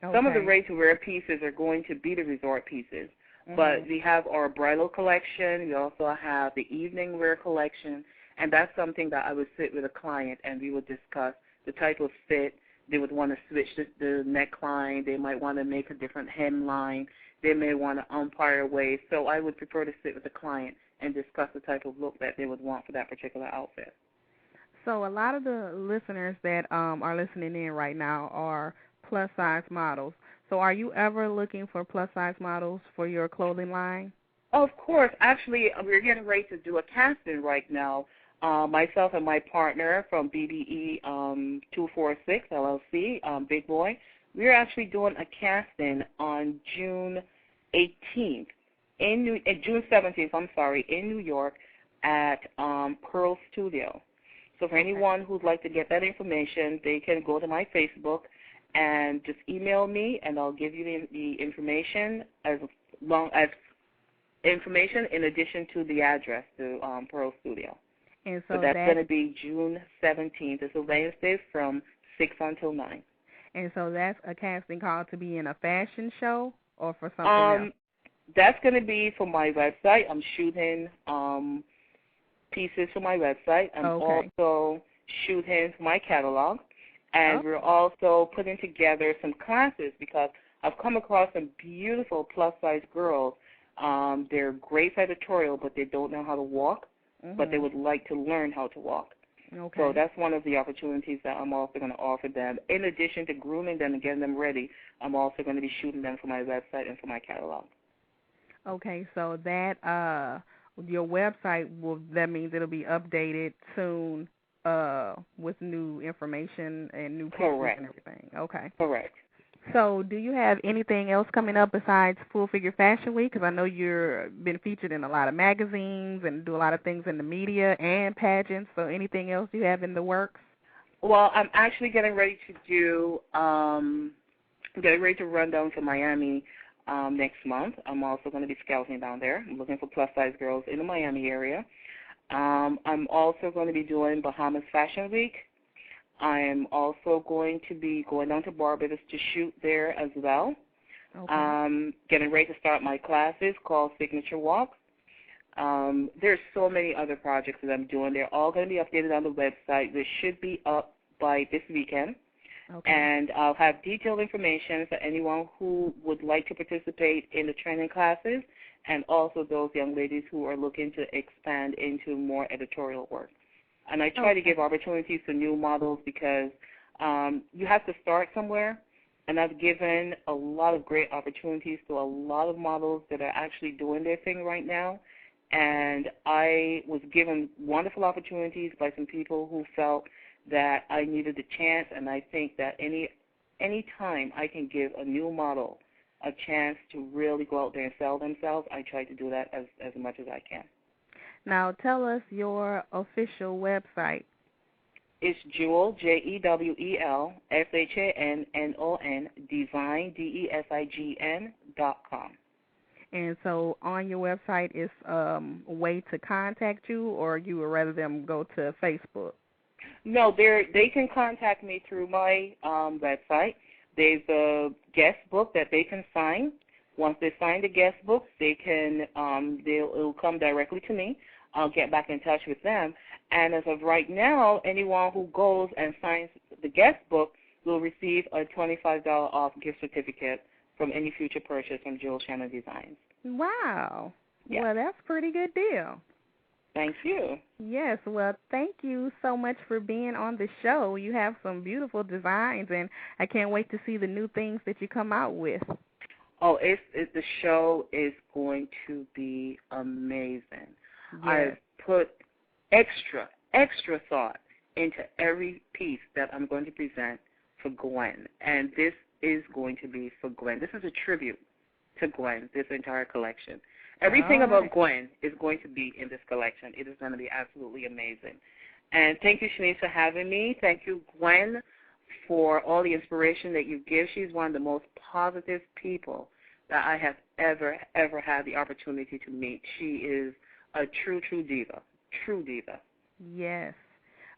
Okay. Some of the ready-to-wear pieces are going to be the resort pieces, but we have our bridal collection. We also have the evening wear collection, and that's something that I would sit with a client and we would discuss the type of fit. They would want to switch the neckline. They might want to make a different hemline. They may want to umpire waist. So I would prefer to sit with the client and discuss the type of look that they would want for that particular outfit. So a lot of the listeners that are listening in right now are plus-size models. So are you ever looking for plus-size models for your clothing line? Of course. Actually, we're getting ready to do a casting right now. Myself and my partner from BBE 246 LLC, Big Boy, we're actually doing a casting on June 17th, in New York at Pearl Studio. So for anyone who'd like to get that information, they can go to my Facebook and just email me, and I'll give you the information as long as information in addition to the address to Pearl Studio. And so that's going to be June 17th. It's a Wednesday from 6 until 9. And so that's a casting call to be in a fashion show or for something else? That's going to be for my website. I'm shooting pieces for my website. I'm also shooting for my catalog. And we're also putting together some classes because I've come across some beautiful plus-size girls. They're great for editorial, but they don't know how to walk, but they would like to learn how to walk. Okay. So that's one of the opportunities that I'm also going to offer them. In addition to grooming them and getting them ready, I'm also going to be shooting them for my website and for my catalog. Okay, so that your website that means it'll be updated soon with new information and new pictures and everything. Okay. Correct. So do you have anything else coming up besides Full Figure Fashion Week? Because I know you've been featured in a lot of magazines and do a lot of things in the media and pageants. So anything else you have in the works? Well, I'm actually getting ready to run down to Miami next month. I'm also going to be scouting down there. I'm looking for plus-size girls in the Miami area. I'm also going to be doing Bahamas Fashion Week. I am also going to be going down to Barbados to shoot there as well. Okay. Getting ready to start my classes called Signature Walk. There's so many other projects that I'm doing. They're all going to be updated on the website. They should be up by this weekend. Okay. And I'll have detailed information for anyone who would like to participate in the training classes and also those young ladies who are looking to expand into more editorial work. And I try to give opportunities to new models because you have to start somewhere, and I've given a lot of great opportunities to a lot of models that are actually doing their thing right now. And I was given wonderful opportunities by some people who felt that I needed a chance, and I think that any time I can give a new model a chance to really go out there and sell themselves, I try to do that as much as I can. Now, tell us your official website. It's Jewel, JEWEL, SHANNON, Design, DESIGN.com. And so on your website is a way to contact you, or you would rather them go to Facebook? No, they can contact me through my website. There's a guest book that they can sign. Once they sign the guest book, they can it'll come directly to me. I'll get back in touch with them. And as of right now, anyone who goes and signs the guest book will receive a $25 off gift certificate from any future purchase from Jewel Shannon Designs. Wow. Yeah. Well, that's a pretty good deal. Thank you. Yes, well, thank you so much for being on the show. You have some beautiful designs, and I can't wait to see the new things that you come out with. Oh, the show is going to be amazing. Yes. I've put extra thought into every piece that I'm going to present for Gwen, and this is going to be for Gwen. This is a tribute to Gwen, this entire collection. Everything about Gwen is going to be in this collection. It is going to be absolutely amazing. And thank you, Shanice, for having me. Thank you, Gwen, for all the inspiration that you give. She's one of the most positive people that I have ever had the opportunity to meet. She is a true diva, true diva. Yes.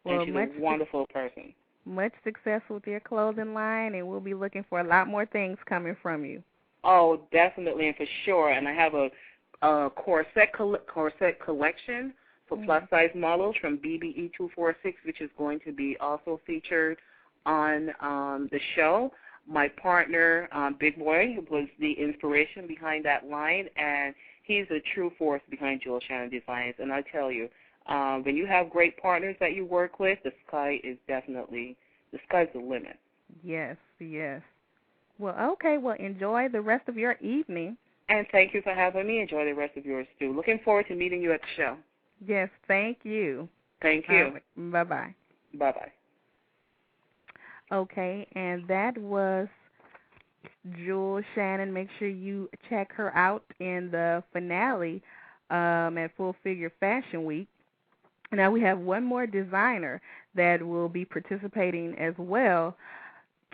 Well, and she's a wonderful person. Much success with your clothing line, and we'll be looking for a lot more things coming from you. Oh, definitely and for sure. And I have a corset collection for plus-size models from BBE 246, which is going to be also featured on the show. My partner, Big Boy, was the inspiration behind that line, and he's a true force behind Jewel Shannon Designs. And I tell you, when you have great partners that you work with, the sky's the limit. Yes. Well, okay. Well, enjoy the rest of your evening. And thank you for having me. Enjoy the rest of yours, too. Looking forward to meeting you at the show. Yes, thank you. Thank you. Bye-bye. Bye-bye. Okay, and that was Jewel Shannon. Make sure you check her out in the finale at Full Figure Fashion Week. Now we have one more designer that will be participating as well.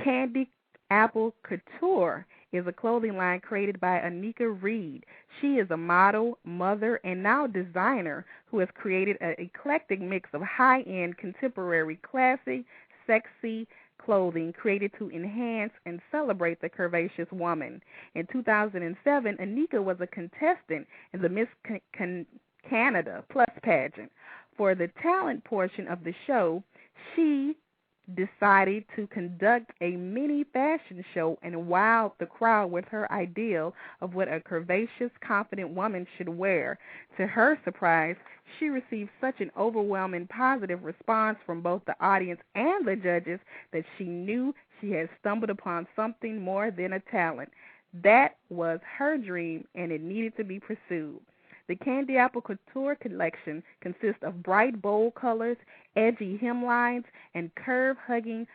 Candy Apple Couture is a clothing line created by Anika Reed. She is a model, mother, and now designer who has created an eclectic mix of high-end, contemporary, classy, sexy clothing created to enhance and celebrate the curvaceous woman. In 2007, Anika was a contestant in the Miss Canada Plus pageant. For the talent portion of the show, she decided to conduct a mini fashion show and wowed the crowd with her ideal of what a curvaceous, confident woman should wear. To her surprise, she received such an overwhelming positive response from both the audience and the judges that she knew she had stumbled upon something more than a talent. That was her dream, and it needed to be pursued. The Candy Apple Couture collection consists of bright, bold colors, edgy hemlines, and curve-hugging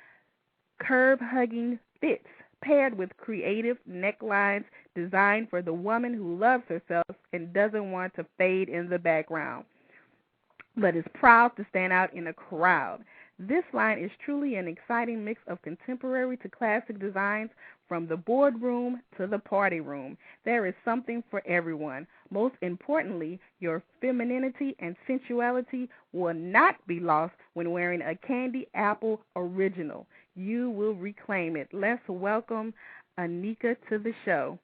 fits, paired with creative necklines designed for the woman who loves herself and doesn't want to fade in the background, but is proud to stand out in a crowd. This line is truly an exciting mix of contemporary to classic designs from the boardroom to the party room. There is something for everyone. Most importantly, your femininity and sensuality will not be lost when wearing a Candy Apple original. You will reclaim it. Let's welcome Anika to the show.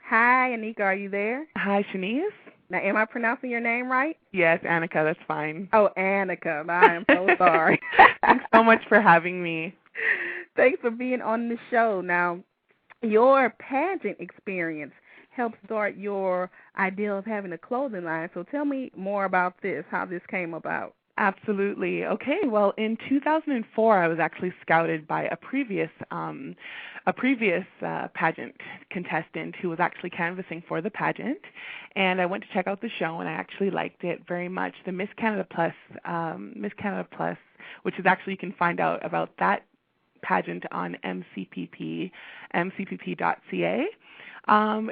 Hi, Anika, are you there? Hi, Shanice. Now, am I pronouncing your name right? Yes, Annika, that's fine. Oh, Annika, I am so sorry. Thanks so much for having me. Thanks for being on the show. Now, your pageant experience helped start your idea of having a clothing line. So tell me more about this, how this came about. Absolutely. Okay, well, in 2004, I was actually scouted by a previous pageant contestant who was actually canvassing for the pageant, and I went to check out the show, and I actually liked it very much. The Miss Canada Plus, which is actually, you can find out about that pageant on mcpp.ca.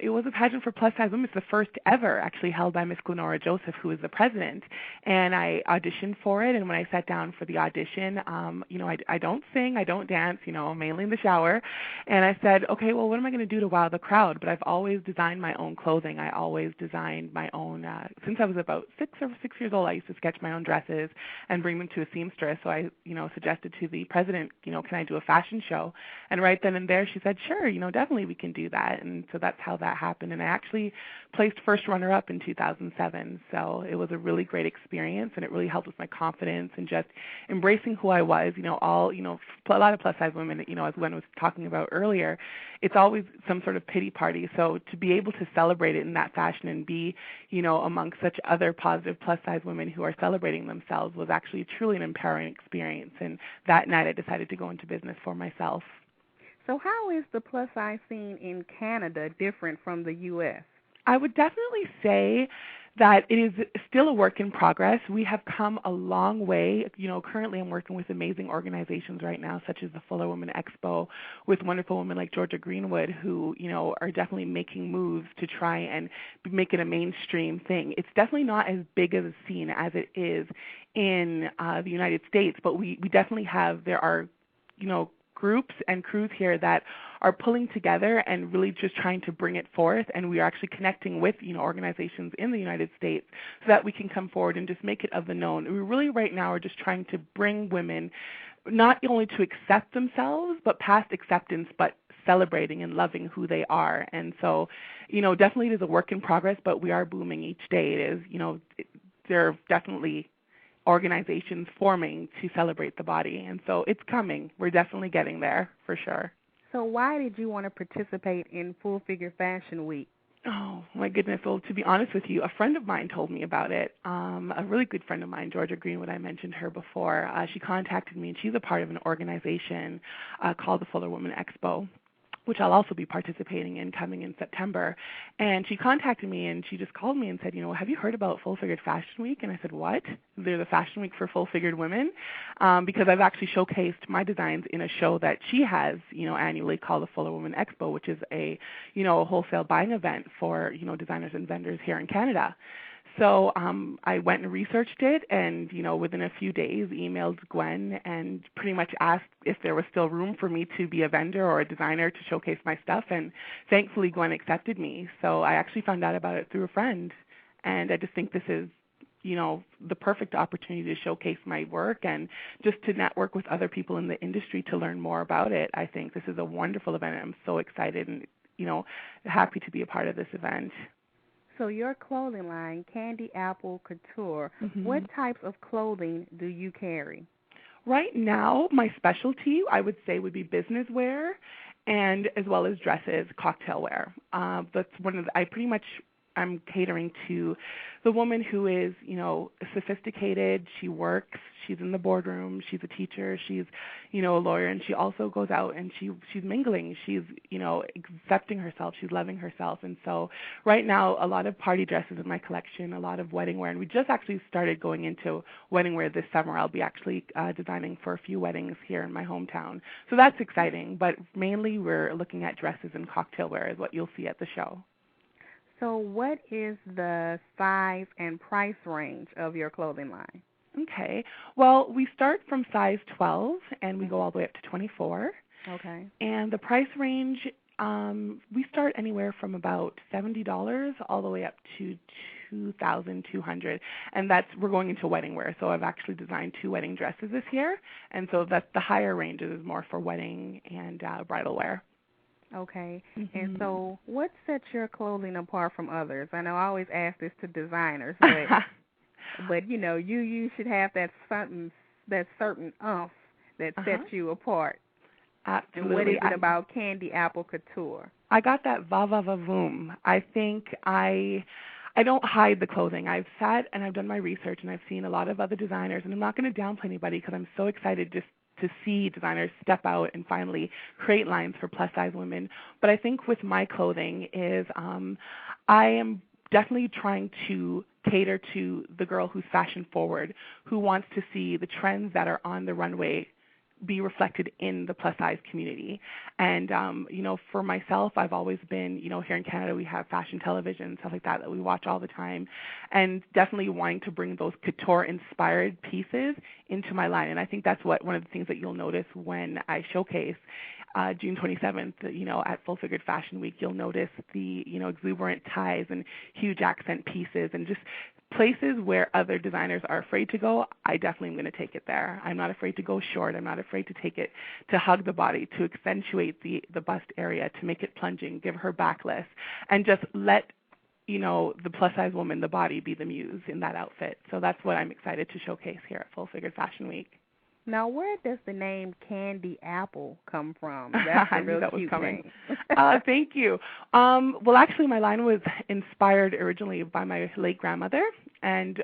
It was a pageant for plus-size women. It's the first ever actually held by Miss Glenora Joseph, who is the president. And I auditioned for it, and when I sat down for the audition, I don't sing, I don't dance, mainly in the shower. And I said, okay, well, what am I going to do to wow the crowd? But I've always designed my own clothing. I always designed my own, since I was about 6 years old, I used to sketch my own dresses and bring them to a seamstress. So I, suggested to the president, can I do a fashion show? And right then and there, she said, sure, definitely we can do that. And so that's how that happened. And I actually placed first runner-up in 2007. So it was a really great experience, and it really helped with my confidence and just embracing who I was. A lot of plus-size women, as Gwen was talking about earlier, it's always some sort of pity party. So to be able to celebrate it in that fashion and be, amongst such other positive plus-size women who are celebrating themselves was actually truly an empowering experience. And that night I decided to go into business for myself. So how is the plus-size scene in Canada different from the U.S.? I would definitely say that it is still a work in progress. We have come a long way. Currently I'm working with amazing organizations right now, such as the Fuller Women Expo, with wonderful women like Georgia Greenwood, who, are definitely making moves to try and make it a mainstream thing. It's definitely not as big of a scene as it is in the United States, but we definitely there are, groups and crews here that are pulling together and really just trying to bring it forth, and we are actually connecting with organizations in the United States so that we can come forward and just make it of the known. We really right now are just trying to bring women not only to accept themselves, but past acceptance, but celebrating and loving who they are. And so, definitely it is a work in progress, but we are booming each day. It is, there are definitely organizations forming to celebrate the body, and so it's coming. We're definitely getting there for sure. So why did you want to participate in Full Figure Fashion Week? Oh, my goodness. Well, to be honest with you, a friend of mine told me about it. A really good friend of mine, Georgia Greenwood, I mentioned her before. She contacted me, and she's a part of an organization called the Fuller Women Expo, which I'll also be participating in coming in September. And she contacted me, and she just called me and said, have you heard about Full Figured Fashion Week? And I said, what? They're the Fashion Week for full-figured women? Because I've actually showcased my designs in a show that she has, annually called the Fuller Women Expo, which is a wholesale buying event for, designers and vendors here in Canada. So I went and researched it, and, within a few days emailed Gwen and pretty much asked if there was still room for me to be a vendor or a designer to showcase my stuff, and thankfully Gwen accepted me. So I actually found out about it through a friend, and I just think this is, the perfect opportunity to showcase my work and just to network with other people in the industry to learn more about it. I think this is a wonderful event. I'm so excited and, happy to be a part of this event. So your clothing line, Candy Apple Couture, what types of clothing do you carry? Right now, my specialty, I would say, would be business wear and as well as dresses, cocktail wear. That's I'm catering to the woman who is, sophisticated. She works. She's in the boardroom. She's a teacher. She's, a lawyer, and she also goes out and she's mingling. She's, accepting herself. She's loving herself. And so right now, a lot of party dresses in my collection, a lot of wedding wear, and we just actually started going into wedding wear this summer. I'll be actually designing for a few weddings here in my hometown. So that's exciting. But mainly, we're looking at dresses and cocktail wear is what you'll see at the show. So what is the size and price range of your clothing line? Okay. Well, we start from size 12, and we go all the way up to 24. Okay. And the price range, we start anywhere from about $70 all the way up to $2,200, and we're going into wedding wear. So I've actually designed 2 wedding dresses this year, and so that's the higher ranges is more for wedding and bridal wear. Okay. And so what sets your clothing apart from others? I know I always ask this to designers, but you should have that certain oomph that sets you apart. Absolutely. And what is it about Candy Apple Couture? I got that va-va-va-voom. I think I don't hide the clothing. I've sat and I've done my research and I've seen a lot of other designers, and I'm not going to downplay anybody because I'm so excited just to see designers step out and finally create lines for plus-size women. But I think with my clothing is I am definitely trying to cater to the girl who's fashion forward, who wants to see the trends that are on the runway be reflected in the plus-size community. And, for myself, I've always been, here in Canada, we have fashion television, stuff like that we watch all the time, and definitely wanting to bring those couture-inspired pieces into my line. And I think that's one of the things that you'll notice when I showcase June 27th, at Full Figured Fashion Week. You'll notice the, exuberant ties and huge accent pieces and just places where other designers are afraid to go. I definitely am going to take it there. I'm not afraid to go short. I'm not afraid to take it to hug the body, to accentuate the bust area, to make it plunging, give her backless, and just let the plus-size woman, the body, be the muse in that outfit. So that's what I'm excited to showcase here at Full Figured Fashion Week. Now, where does the name Candy Apple come from? That's a real cute name. Thank you. Well, actually, my line was inspired originally by my late grandmother, and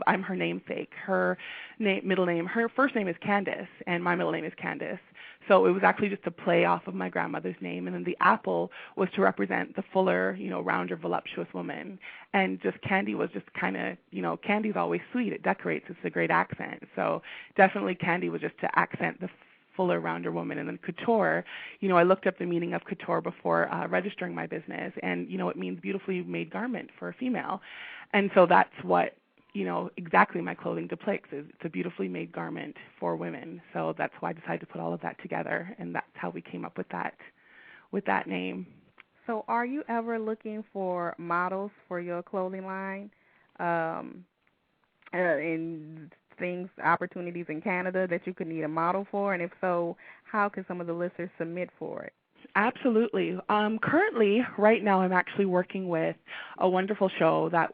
I'm her namesake. Her first name is Candace, and my middle name is Candace. So it was actually just a play off of my grandmother's name, and then the apple was to represent the fuller, rounder, voluptuous woman. And just Candy was just kind of, Candy's always sweet. It decorates. It's a great accent. So definitely Candy was just to accent the fuller, rounder woman. And then couture, I looked up the meaning of couture before registering my business, and, it means beautifully made garment for a female. And so that's what exactly my clothing depicts. It's a beautifully made garment for women. So that's why I decided to put all of that together, and that's how we came up with that name. So are you ever looking for models for your clothing line in opportunities in Canada that you could need a model for? And if so, how can some of the listeners submit for it? Absolutely. Currently, right now, I'm actually working with a wonderful show that's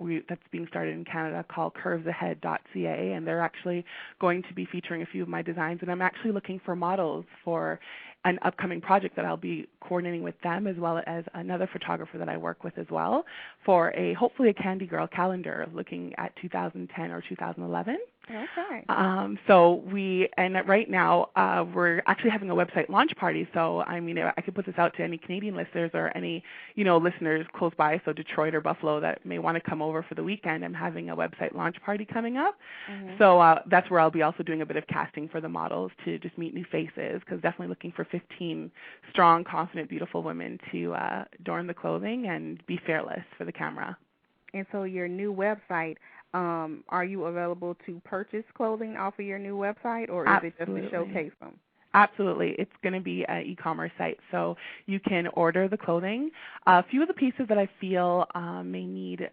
being started in Canada called curvesahead.ca, and they're actually going to be featuring a few of my designs, and I'm actually looking for models for an upcoming project that I'll be coordinating with them, as well as another photographer that I work with as well, for hopefully a Candy Girl calendar looking at 2010 or 2011. Okay. Right now we're actually having a website launch party. So I could put this out to any Canadian listeners or any listeners close by, so Detroit or Buffalo, that may want to come over for the weekend. I'm having a website launch party coming up. Mm-hmm. So that's where I'll be also doing a bit of casting for the models to just meet new faces, because definitely looking for 15 strong, confident, beautiful women to adorn the clothing and be fearless for the camera. And so your new website, are you available to purchase clothing off of your new website, or is Absolutely. it just to showcase them? Absolutely. It's going to be an e-commerce site, so you can order the clothing. A few of the pieces that I feel may need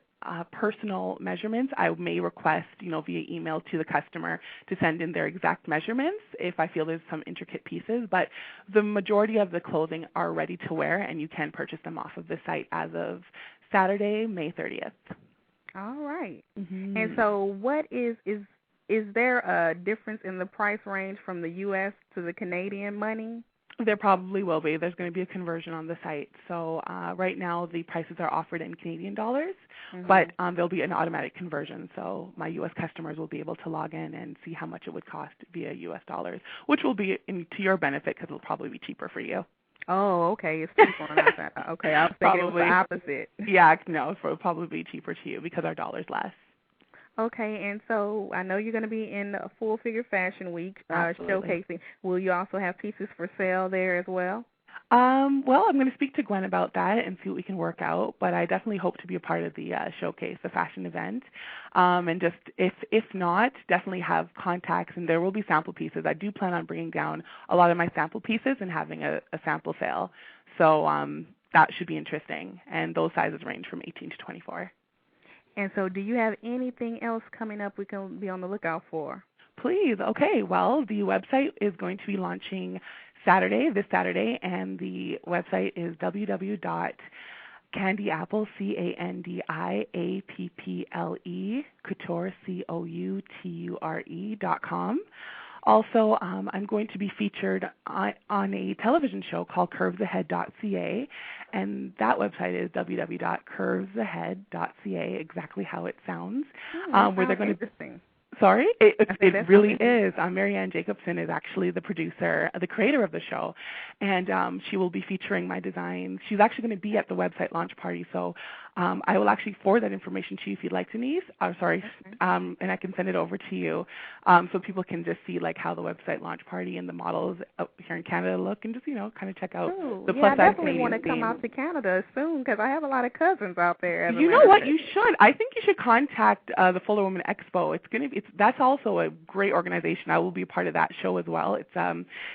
personal measurements, I may request, via email to the customer to send in their exact measurements if I feel there's some intricate pieces. But the majority of the clothing are ready to wear, and you can purchase them off of the site as of Saturday, May 30th. All right. Mm-hmm. And so what is there a difference in the price range from the U.S. to the Canadian money? There probably will be. There's going to be a conversion on the site. So right now the prices are offered in Canadian dollars, but there'll be an automatic conversion. So my U.S. customers will be able to log in and see how much it would cost via U.S. dollars, which will be to your benefit because it'll probably be cheaper for you. Oh, okay. It's cheaper on our side. Okay, I was thinking it was the opposite. Yeah, no, it'll probably be cheaper to you because our dollar's less. Okay, and so I know you're going to be in a Full Figure Fashion Week showcasing. Will you also have pieces for sale there as well? Well, I'm going to speak to Gwen about that and see what we can work out, but I definitely hope to be a part of the showcase, the fashion event. And just if not, definitely have contacts, and there will be sample pieces. I do plan on bringing down a lot of my sample pieces and having a sample sale. So that should be interesting, and those sizes range from 18 to 24. And so do you have anything else coming up we can be on the lookout for? Please. Okay. Well, the website is going to be launching this Saturday, and the website is www.candyapple, CANDIAPPLE, couture, COUTURE.com. Also, I'm going to be featured on a television show called curvesahead.ca, and that website is www.curvesahead.ca, exactly how it sounds. Where they're going to. Sorry? It really is. Marianne Jacobson is actually the producer, the creator of the show, and she will be featuring my designs. She's actually going to be at the website launch party, so I will actually forward that information to you if you'd like, Denise. And I can send it over to you so people can just see like how the website launch party and the models up here in Canada look, and just kind of check out the plus size Canadian. I definitely want to come out to Canada soon because I have a lot of cousins out there. You know what? You should. I think you should contact the Fuller Woman Expo. That's also a great organization. I will be a part of that show as well. It's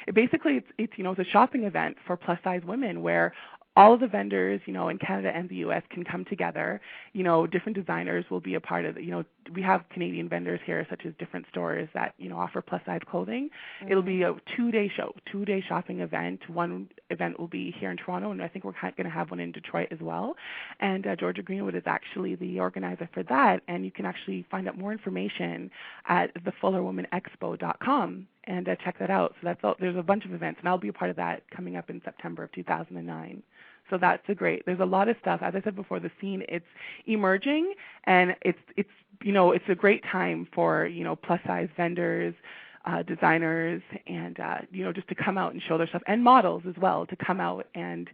it's a shopping event for plus size women where all of the vendors, in Canada and the U.S. can come together. Different designers will be a part of it. We have Canadian vendors here, such as different stores that, offer plus-size clothing. Mm-hmm. It'll be a two-day shopping event. One event will be here in Toronto, and I think we're going to have one in Detroit as well. And Georgia Greenwood is actually the organizer for that, and you can actually find out more information at thefullerwomanexpo.com and check that out. So there's a bunch of events, and I'll be a part of that coming up in September of 2009. So that's there's a lot of stuff. As I said before, the scene, it's emerging, and it's a great time for, plus size vendors, designers, and, just to come out and show their stuff, and models as well, to come out and,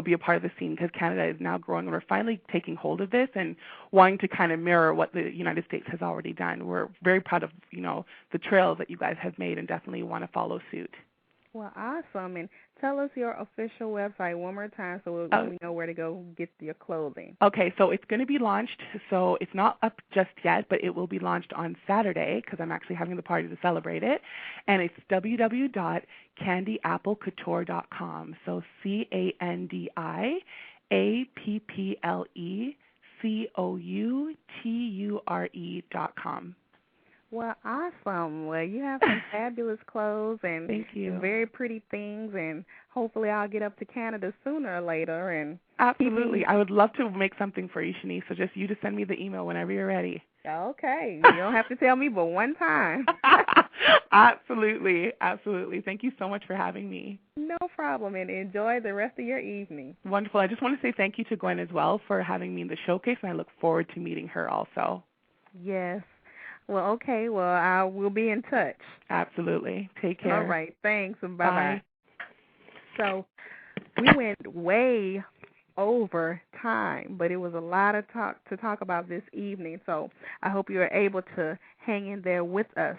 be a part of the scene, because Canada is now growing, and we're finally taking hold of this and wanting to kind of mirror what the United States has already done. We're very proud of, the trails that you guys have made, and definitely want to follow suit. Well, awesome. And tell us your official website one more time so we know where to go get your clothing. Okay, so it's going to be launched. So it's not up just yet, but it will be launched on Saturday because I'm actually having the party to celebrate it. And it's www.candyapplecouture.com. So CANDYAPPLECOUTURE.com. Well, awesome. Well, you have some fabulous clothes and Thank you. Very pretty things, and hopefully I'll get up to Canada sooner or later. And absolutely. I would love to make something for you, Shanice, so just you to send me the email whenever you're ready. Okay. You don't have to tell me but one time. Absolutely. Absolutely. Thank you so much for having me. No problem, and enjoy the rest of your evening. Wonderful. I just want to say thank you to Gwen as well for having me in the showcase, and I look forward to meeting her also. Yes. Well, okay. Well, I will be in touch. Absolutely. Take care. All right. Thanks. Bye-bye. So we went way over time, but it was a lot of talk to talk about this evening. So I hope you are able to hang in there with us.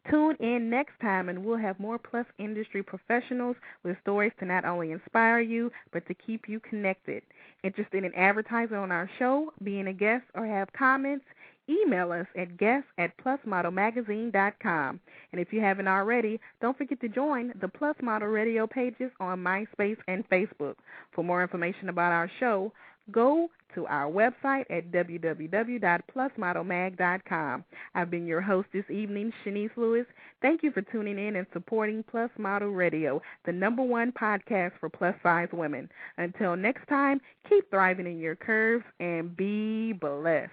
Tune in next time, and we'll have more plus industry professionals with stories to not only inspire you, but to keep you connected. Interested in advertising on our show, being a guest, or have comments? email us at guests@plusmodelmagazine.com. And if you haven't already, don't forget to join the Plus Model Radio pages on MySpace and Facebook. For more information about our show, go to our website at www.plusmodelmag.com. I've been your host this evening, Shanice Lewis. Thank you for tuning in and supporting Plus Model Radio, the #1 podcast for plus-size women. Until next time, keep thriving in your curves and be blessed.